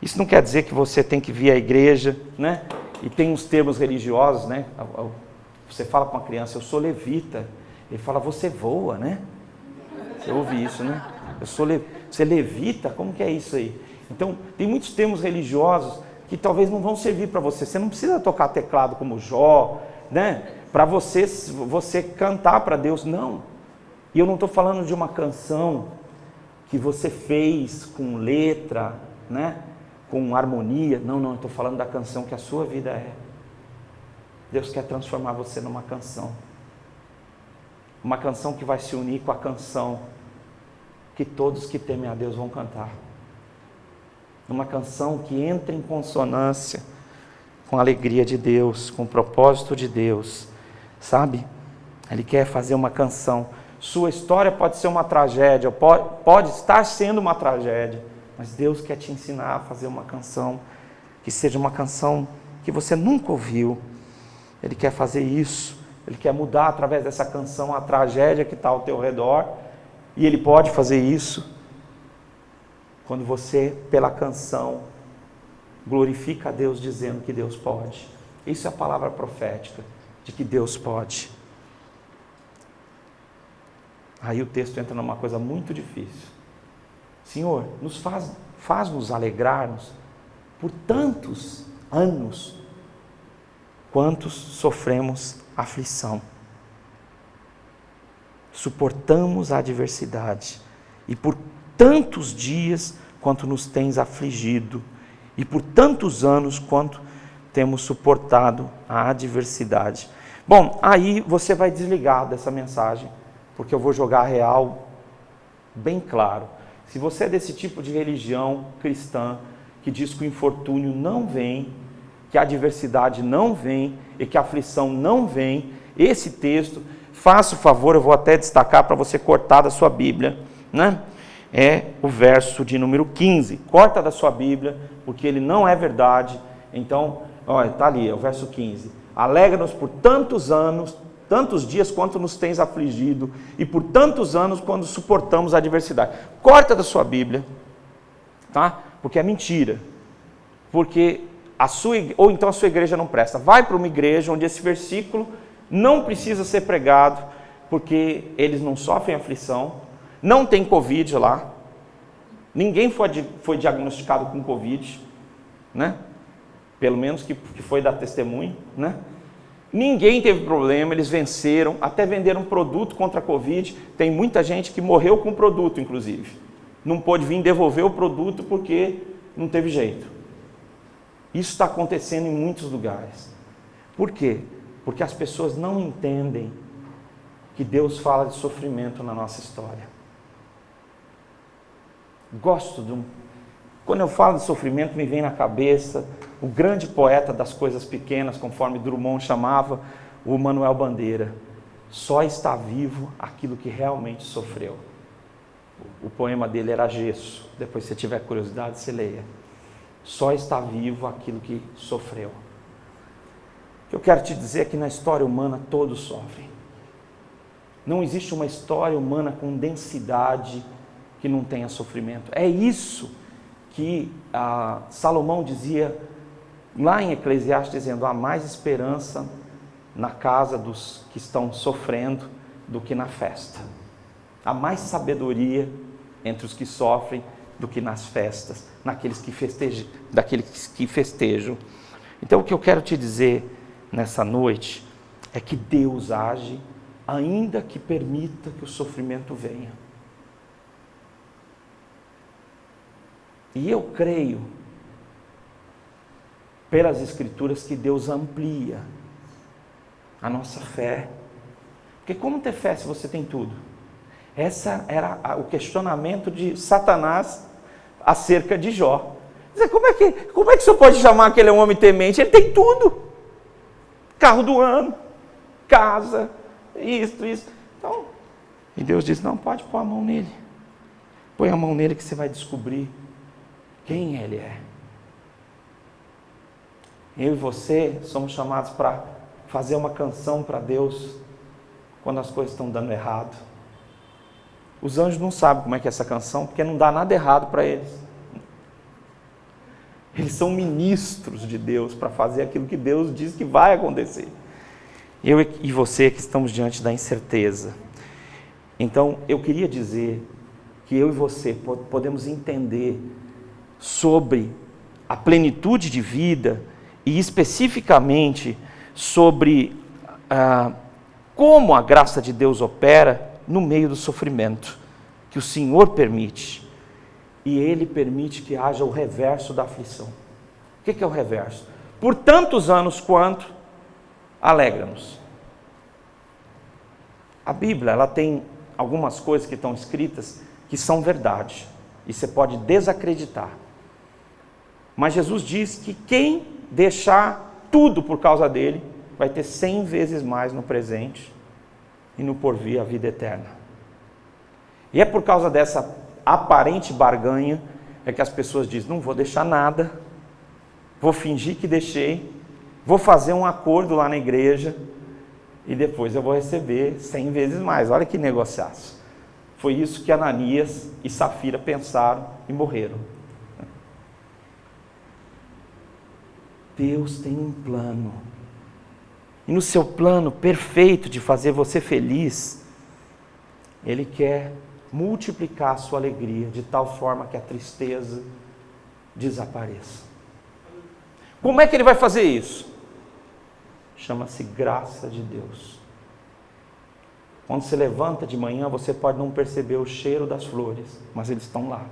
Isso não quer dizer que você tem que vir à igreja, né? E tem uns termos religiosos, né? Você fala com uma criança, eu sou levita. Ele fala, você voa, né? Você ouve isso, né? Você levita? Como que é isso aí? Então, tem muitos termos religiosos que talvez não vão servir para você. Você não precisa tocar teclado como Jó, né? Para você cantar para Deus, não. E eu não estou falando de uma canção que você fez com letra, né? Com harmonia. Não, eu estou falando da canção que a sua vida é. Deus quer transformar você numa canção. Uma canção que vai se unir com a canção que todos que temem a Deus vão cantar. Uma canção que entra em consonância com a alegria de Deus, com o propósito de Deus. Sabe? Ele quer fazer uma canção. Sua história pode ser uma tragédia, pode estar sendo uma tragédia, mas Deus quer te ensinar a fazer uma canção que seja uma canção que você nunca ouviu. Ele quer fazer isso, Ele quer mudar através dessa canção a tragédia que está ao teu redor, e Ele pode fazer isso quando você, pela canção, glorifica a Deus dizendo que Deus pode. Isso é a palavra profética, de que Deus pode. Aí o texto entra numa coisa muito difícil. Senhor, faz-nos alegrarmos por tantos anos quantos sofremos aflição. Suportamos a adversidade, e por tantos dias quanto nos tens afligido, e por tantos anos quanto temos suportado a adversidade. Bom, aí você vai desligar dessa mensagem, porque eu vou jogar a real bem claro. Se você é desse tipo de religião cristã, que diz que o infortúnio não vem, que a adversidade não vem e que a aflição não vem, esse texto, faça o favor, eu vou até destacar para você cortar da sua Bíblia, né? É o verso de número 15. Corta da sua Bíblia, porque ele não é verdade. Então, olha, está ali, é o verso 15. Alegra-nos por tantos anos, tantos dias quanto nos tens afligido, e por tantos anos quando suportamos a adversidade. Corta da sua Bíblia, tá? Porque é mentira. Porque ou então a sua igreja não presta. Vai para uma igreja onde esse versículo não precisa ser pregado, porque eles não sofrem aflição, não tem Covid lá, ninguém foi diagnosticado com Covid, né? Pelo menos que foi dar testemunho, né? Ninguém teve problema, eles venceram, até venderam um produto contra a Covid. Tem muita gente que morreu com o produto, inclusive. Não pôde vir devolver o produto porque não teve jeito. Isso está acontecendo em muitos lugares. Por quê? Porque as pessoas não entendem que Deus fala de sofrimento na nossa história. Quando eu falo de sofrimento, me vem na cabeça o grande poeta das coisas pequenas, conforme Drummond chamava, o Manuel Bandeira. Só está vivo aquilo que realmente sofreu. O poema dele era Gesso. Depois, se você tiver curiosidade, você leia. Só está vivo aquilo que sofreu. O que eu quero te dizer é que na história humana todos sofrem. Não existe uma história humana com densidade que não tenha sofrimento. É isso que Salomão dizia lá em Eclesiastes, dizendo: há mais esperança na casa dos que estão sofrendo do que na festa. Há mais sabedoria entre os que sofrem do que nas festas, daqueles que festejam. Então o que eu quero te dizer nessa noite é que Deus age, ainda que permita que o sofrimento venha. E eu creio, pelas Escrituras, que Deus amplia a nossa fé. Porque como ter fé se você tem tudo? Essa era o questionamento de Satanás acerca de Jó. Como é que o senhor pode chamar aquele homem temente? Ele tem tudo. Carro do ano, casa, isso. Então, e Deus diz: não, pode pôr a mão nele. Põe a mão nele que você vai descobrir quem ele é. Eu e você somos chamados para fazer uma canção para Deus quando as coisas estão dando errado. Os anjos não sabem como é que é essa canção, porque não dá nada errado para eles. Eles são ministros de Deus para fazer aquilo que Deus diz que vai acontecer. Eu e você que estamos diante da incerteza. Então, eu queria dizer que eu e você podemos entender sobre a plenitude de vida e especificamente sobre como a graça de Deus opera no meio do sofrimento que o Senhor permite. E Ele permite que haja o reverso da aflição. O que é o reverso? Por tantos anos quanto alegra-nos. A Bíblia, ela tem algumas coisas que estão escritas que são verdade, e você pode desacreditar. Mas Jesus diz que quem deixar tudo por causa dele, vai ter 100 vezes mais no presente e no porvir a vida eterna. E é por causa dessa aparente barganha é que as pessoas dizem, não vou deixar nada, vou fingir que deixei, vou fazer um acordo lá na igreja e depois eu vou receber 100 vezes mais. Olha que negociaço. Foi isso que Ananias e Safira pensaram e morreram. Deus tem um plano. E no seu plano perfeito de fazer você feliz, Ele quer multiplicar a sua alegria de tal forma que a tristeza desapareça. Como é que Ele vai fazer isso? Chama-se graça de Deus. Quando você levanta de manhã, você pode não perceber o cheiro das flores, mas eles estão lá.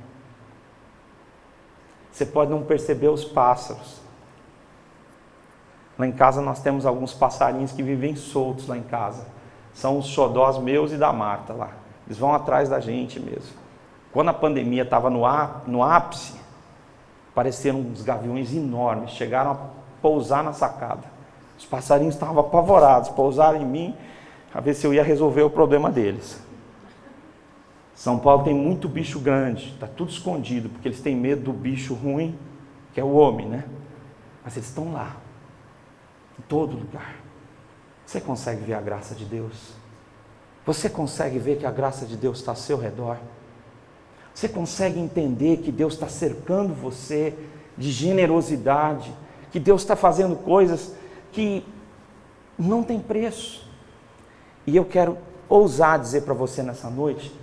Você pode não perceber os pássaros. Lá em casa nós temos alguns passarinhos que vivem soltos lá em casa. São os xodós meus e da Marta lá. Eles vão atrás da gente mesmo. Quando a pandemia estava no ápice, apareceram uns gaviões enormes, chegaram a pousar na sacada. Os passarinhos estavam apavorados, pousaram em mim, a ver se eu ia resolver o problema deles. São Paulo tem muito bicho grande, está tudo escondido, porque eles têm medo do bicho ruim, que é o homem, né? Mas eles estão lá, em todo lugar. Você consegue ver a graça de Deus? Você consegue ver que a graça de Deus está ao seu redor? Você consegue entender que Deus está cercando você de generosidade, que Deus está fazendo coisas que não tem preço? E eu quero ousar dizer para você nessa noite,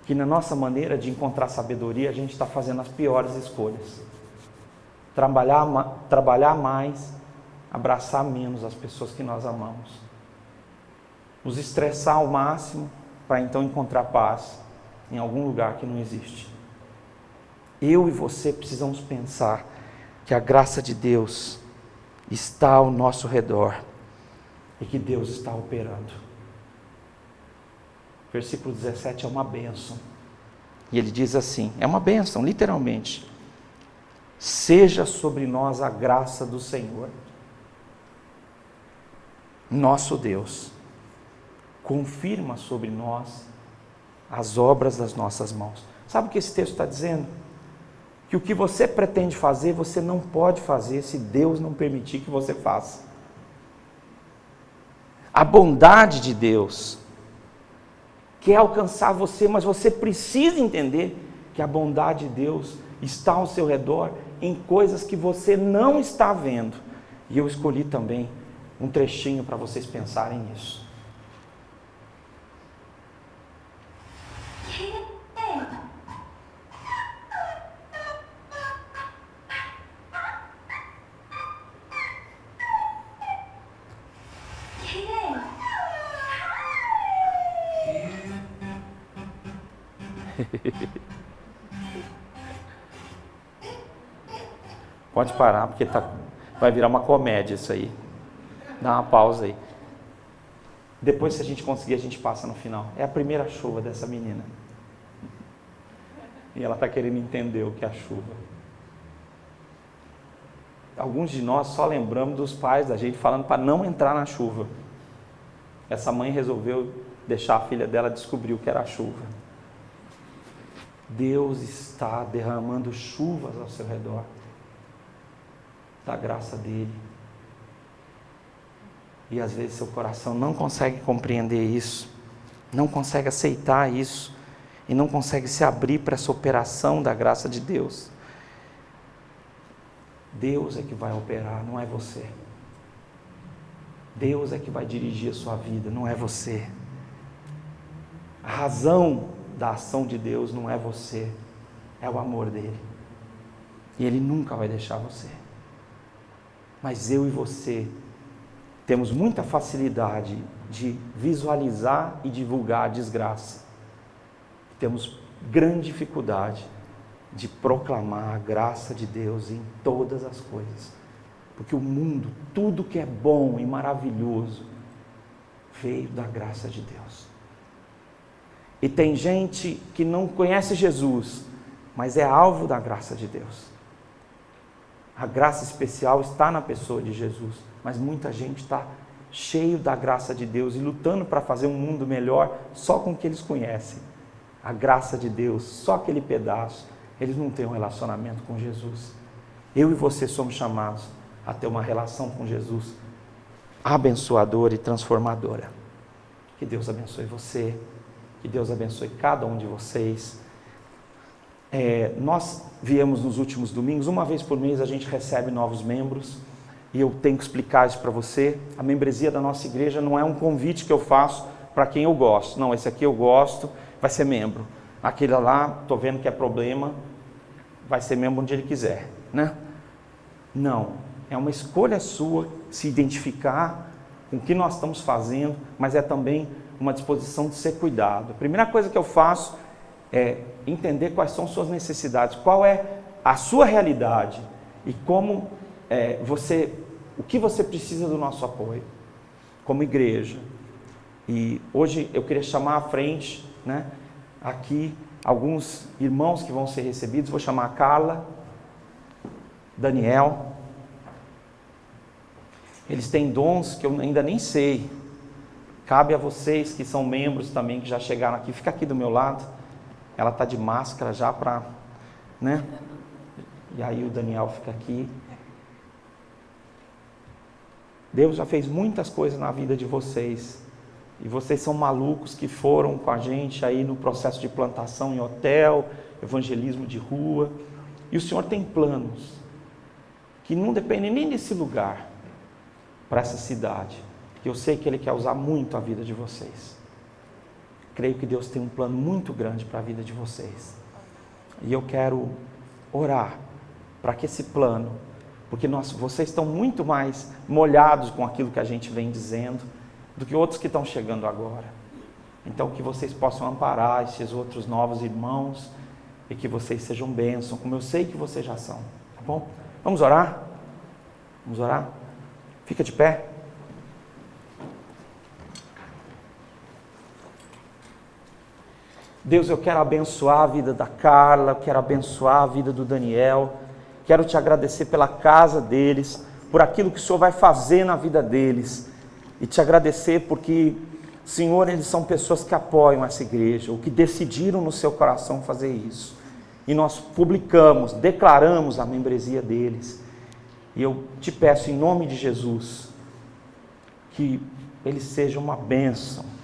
que na nossa maneira de encontrar sabedoria, a gente está fazendo as piores escolhas. Trabalhar mais, abraçar menos as pessoas que nós amamos. Nos estressar ao máximo, para então encontrar paz em algum lugar que não existe. Eu e você precisamos pensar que a graça de Deus está ao nosso redor e que Deus está operando. Versículo 17 é uma bênção. E ele diz assim, é uma bênção, literalmente. Seja sobre nós a graça do Senhor, nosso Deus. Confirma sobre nós as obras das nossas mãos. Sabe o que esse texto está dizendo? Que o que você pretende fazer, você não pode fazer se Deus não permitir que você faça. A bondade de Deus quer alcançar você, mas você precisa entender que a bondade de Deus está ao seu redor em coisas que você não está vendo. E eu escolhi também um trechinho para vocês pensarem nisso. Pode parar, porque vai virar uma comédia isso aí. Dá uma pausa aí. Depois, se a gente conseguir, a gente passa no final. É a primeira chuva dessa menina. E ela está querendo entender o que é a chuva. Alguns de nós só lembramos dos pais da gente falando para não entrar na chuva. Essa mãe resolveu deixar a filha dela descobrir o que era a chuva. Deus está derramando chuvas ao seu redor, da graça dele. E às vezes seu coração não consegue compreender isso, não consegue aceitar isso, e não consegue se abrir para essa operação da graça de Deus. Deus é que vai operar, não é você. Deus é que vai dirigir a sua vida, não é você. A razão da ação de Deus não é você, é o amor dele. E ele nunca vai deixar você. Mas eu e você temos muita facilidade de visualizar e divulgar a desgraça. Temos grande dificuldade de proclamar a graça de Deus em todas as coisas. Porque o mundo, tudo que é bom e maravilhoso, veio da graça de Deus. E tem gente que não conhece Jesus, mas é alvo da graça de Deus. A graça especial está na pessoa de Jesus, mas muita gente está cheio da graça de Deus e lutando para fazer um mundo melhor só com o que eles conhecem. A graça de Deus, só aquele pedaço, eles não têm um relacionamento com Jesus. Eu e você somos chamados a ter uma relação com Jesus abençoadora e transformadora. Que Deus abençoe você, que Deus abençoe cada um de vocês. Nós viemos nos últimos domingos, uma vez por mês a gente recebe novos membros, e eu tenho que explicar isso para você. A membresia da nossa igreja não é um convite que eu faço para quem eu gosto. Não, esse aqui eu gosto, vai ser membro. Aquele lá, estou vendo que é problema, vai ser membro onde ele quiser, né? Não, é uma escolha sua se identificar com o que nós estamos fazendo, mas é também uma disposição de ser cuidado. A primeira coisa que eu faço é entender quais são suas necessidades, qual é a sua realidade e como o que você precisa do nosso apoio como igreja. E hoje eu queria chamar à frente, né, aqui alguns irmãos que vão ser recebidos. Vou chamar a Carla, Daniel. Eles têm dons que eu ainda nem sei. Cabe a vocês que são membros também, que já chegaram aqui. Fica aqui do meu lado. Ela está de máscara já para, né? E aí o Daniel fica aqui. Deus já fez muitas coisas na vida de vocês. E vocês são malucos que foram com a gente aí no processo de plantação em hotel, evangelismo de rua. E o Senhor tem planos que não dependem nem desse lugar para essa cidade. E eu sei que Ele quer usar muito a vida de vocês. Creio que Deus tem um plano muito grande para a vida de vocês. E eu quero orar para que esse plano, porque vocês estão muito mais molhados com aquilo que a gente vem dizendo do que outros que estão chegando agora. Então que vocês possam amparar esses outros novos irmãos e que vocês sejam bênção, como eu sei que vocês já são. Tá bom? Vamos orar? Vamos orar? Fica de pé. Deus, eu quero abençoar a vida da Carla, eu quero abençoar a vida do Daniel, quero te agradecer pela casa deles, por aquilo que o Senhor vai fazer na vida deles, e te agradecer porque, Senhor, eles são pessoas que apoiam essa igreja, ou que decidiram no seu coração fazer isso, e nós publicamos, declaramos a membresia deles, e eu te peço em nome de Jesus, que eles sejam uma bênção,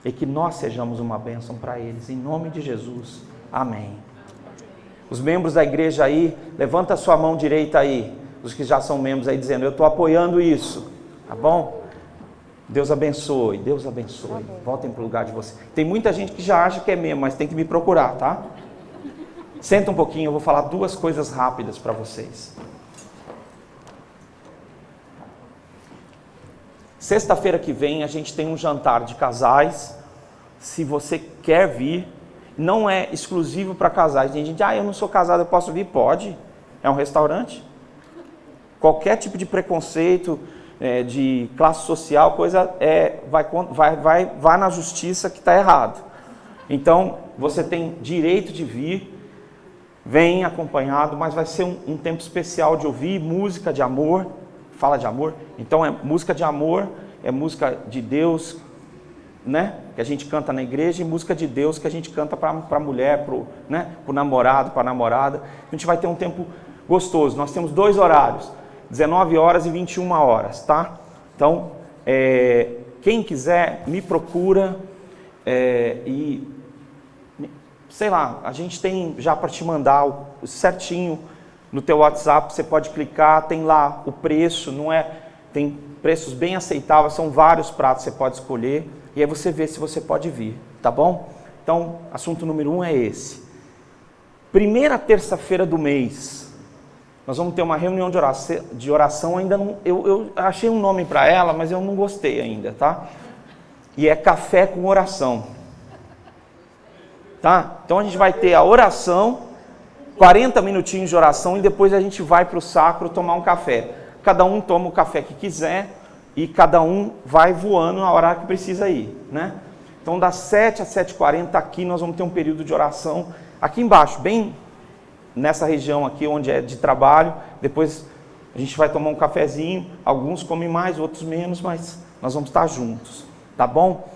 e que nós sejamos uma bênção para eles, em nome de Jesus, amém. Os membros da igreja aí, levanta a sua mão direita aí, os que já são membros aí, dizendo, eu estou apoiando isso, tá bom? Deus abençoe, Deus abençoe, voltem para o lugar de vocês. Tem muita gente que já acha que é membro, mas tem que me procurar, tá? Senta um pouquinho, eu vou falar duas coisas rápidas para vocês. Sexta-feira que vem a gente tem um jantar de casais. Se você quer vir, não é exclusivo para casais. Tem gente, eu não sou casado, eu posso vir? Pode. É um restaurante. Qualquer tipo de preconceito, de classe social, vai na justiça que está errado. Então, você tem direito de vir, vem acompanhado, mas vai ser um tempo especial de ouvir música de amor. Fala de amor, então é música de amor, é música de Deus, né? Que a gente canta na igreja, e música de Deus que a gente canta para a mulher, pro namorado, para a namorada. A gente vai ter um tempo gostoso. Nós temos 2 horários, 19 horas e 21 horas, tá? Então, quem quiser, me procura e, sei lá, a gente tem já para te mandar certinho. No teu WhatsApp você pode clicar, tem lá o preço, tem preços bem aceitáveis, são vários pratos que você pode escolher, e aí você vê se você pode vir, tá bom? Então, assunto número 1 é esse. Primeira terça-feira do mês, nós vamos ter uma reunião de oração, ainda não, eu achei um nome para ela, mas eu não gostei ainda, tá? E é café com oração, tá? Então a gente vai ter a oração, 40 minutinhos de oração, e depois a gente vai para o sacro tomar um café. cada um toma o café que quiser e cada um vai voando na hora que precisa ir, né? Então, das 7 às 7h40 aqui nós vamos ter um período de oração aqui embaixo, bem nessa região aqui onde é de trabalho. Depois a gente vai tomar um cafezinho, alguns comem mais, outros menos, mas nós vamos estar juntos, tá bom?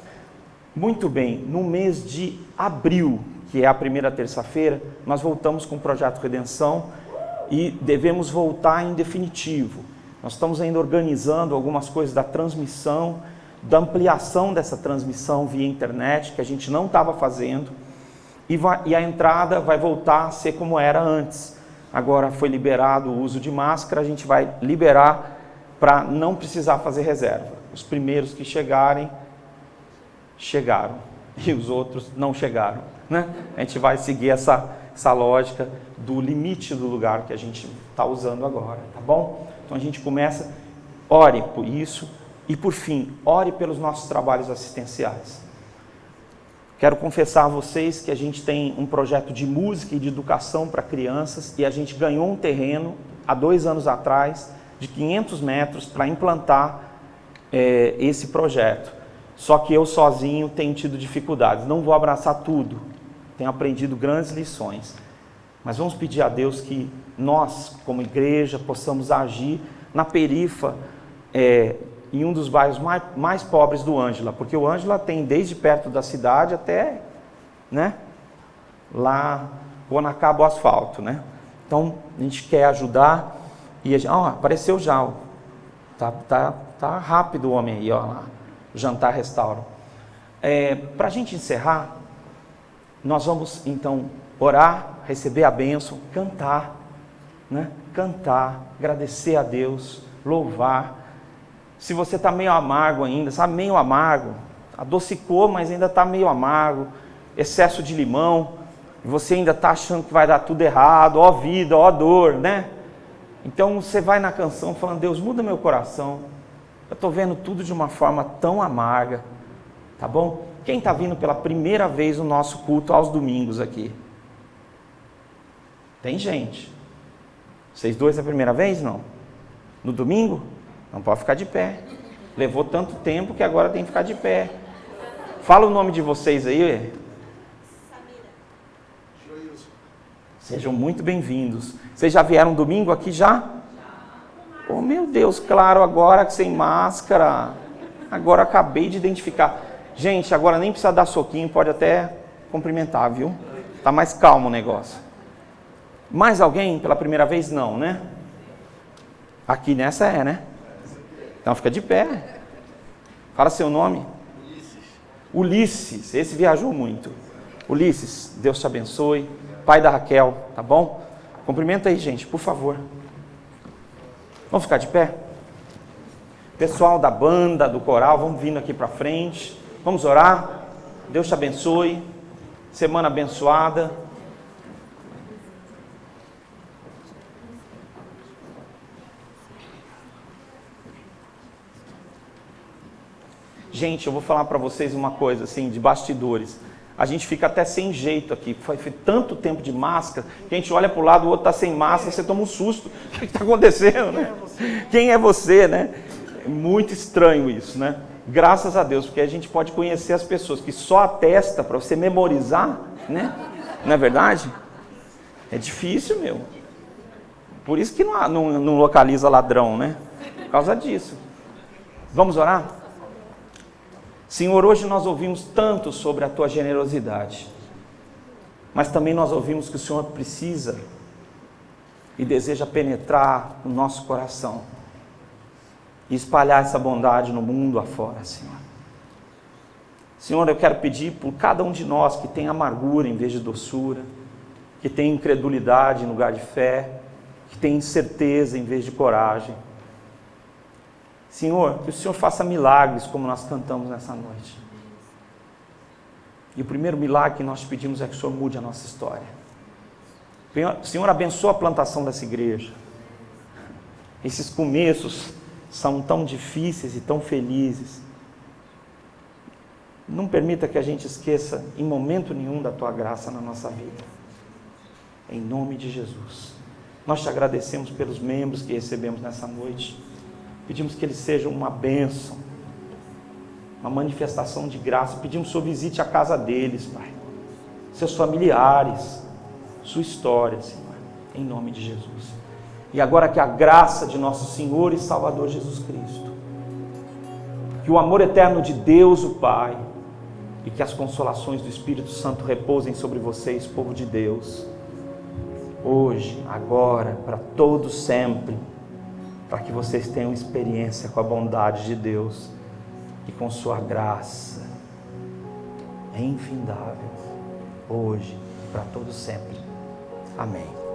Muito bem, no mês de abril, que é a primeira terça-feira, nós voltamos com o Projeto Redenção e devemos voltar em definitivo. Nós estamos ainda organizando algumas coisas da transmissão, da ampliação dessa transmissão via internet, que a gente não estava fazendo, e a entrada vai voltar a ser como era antes. Agora foi liberado o uso de máscara, a gente vai liberar para não precisar fazer reserva. Os primeiros que chegarem, chegaram, e os outros não chegaram, né? A gente vai seguir essa lógica do limite do lugar que a gente está usando agora, tá bom? Então a gente começa, ore por isso, e por fim, ore pelos nossos trabalhos assistenciais. Quero confessar a vocês que a gente tem um projeto de música e de educação para crianças, e a gente ganhou um terreno, há 2 anos atrás, de 500 metros para implantar esse projeto. Só que eu sozinho tenho tido dificuldades, não vou abraçar tudo, tenho aprendido grandes lições. Mas vamos pedir a Deus que nós, como igreja, possamos agir na perifa, em um dos bairros mais pobres do Ângela, porque o Ângela tem desde perto da cidade até, né, lá quando acaba o asfalto, né? Então a gente quer ajudar e a gente, apareceu já, tá rápido o homem aí, ó lá, Jantar Restauro. Para a gente encerrar, nós vamos então orar, receber a bênção, cantar, né? Cantar, agradecer a Deus, louvar. Se você está meio amargo ainda, sabe, meio amargo, adocicou, mas ainda está meio amargo, excesso de limão, e você ainda está achando que vai dar tudo errado, ó vida, ó dor, né? Então você vai na canção falando, Deus, muda meu coração, eu estou vendo tudo de uma forma tão amarga, tá bom? Quem está vindo pela primeira vez no nosso culto aos domingos aqui? Tem gente. Vocês dois é a primeira vez, não? No domingo? Não pode ficar de pé. Levou tanto tempo que agora tem que ficar de pé. Fala o nome de vocês aí. Samira. Sejam muito bem-vindos. Vocês já vieram domingo aqui já? Oh, meu Deus, claro, agora sem máscara. Agora acabei de identificar. Gente, agora nem precisa dar soquinho, pode até cumprimentar, viu? Tá mais calmo o negócio. Mais alguém pela primeira vez? Não, né? Aqui nessa né? Então fica de pé. Fala seu nome. Ulisses, esse viajou muito. Ulisses, Deus te abençoe. Pai da Raquel, tá bom? Cumprimenta aí, gente, por favor. Vamos ficar de pé? Pessoal da banda, do coral, vamos vindo aqui para frente. Vamos orar. Deus te abençoe. Semana abençoada. Gente, eu vou falar para vocês uma coisa assim, de bastidores. A gente fica até sem jeito aqui. Foi tanto tempo de máscara, que a gente olha para o lado, o outro está sem máscara, você toma um susto. O que está acontecendo, né? Quem é você, né? É muito estranho isso, né? Graças a Deus, porque a gente pode conhecer as pessoas, que só atesta para você memorizar, né? Não é verdade? É difícil, meu. Por isso que não localiza ladrão, né? Por causa disso. Vamos orar? Senhor, hoje nós ouvimos tanto sobre a Tua generosidade, mas também nós ouvimos que o Senhor precisa e deseja penetrar no nosso coração e espalhar essa bondade no mundo afora, Senhor. Senhor, eu quero pedir por cada um de nós que tem amargura em vez de doçura, que tem incredulidade em lugar de fé, que tem incerteza em vez de coragem. Senhor, que o Senhor faça milagres como nós cantamos nessa noite. E o primeiro milagre que nós te pedimos é que o Senhor mude a nossa história. Senhor, abençoa a plantação dessa igreja. Esses começos são tão difíceis e tão felizes. Não permita que a gente esqueça em momento nenhum da Tua graça na nossa vida. Em nome de Jesus. Nós te agradecemos pelos membros que recebemos nessa noite. Pedimos que eles sejam uma bênção, uma manifestação de graça. Pedimos que o Senhor visite a casa deles, Pai, seus familiares, sua história, Senhor, em nome de Jesus. E agora que a graça de nosso Senhor e Salvador Jesus Cristo, que o amor eterno de Deus, o Pai, e que as consolações do Espírito Santo repousem sobre vocês, povo de Deus, hoje, agora, para todos sempre, para que vocês tenham experiência com a bondade de Deus e com sua graça infindável, hoje e para todos sempre. Amém.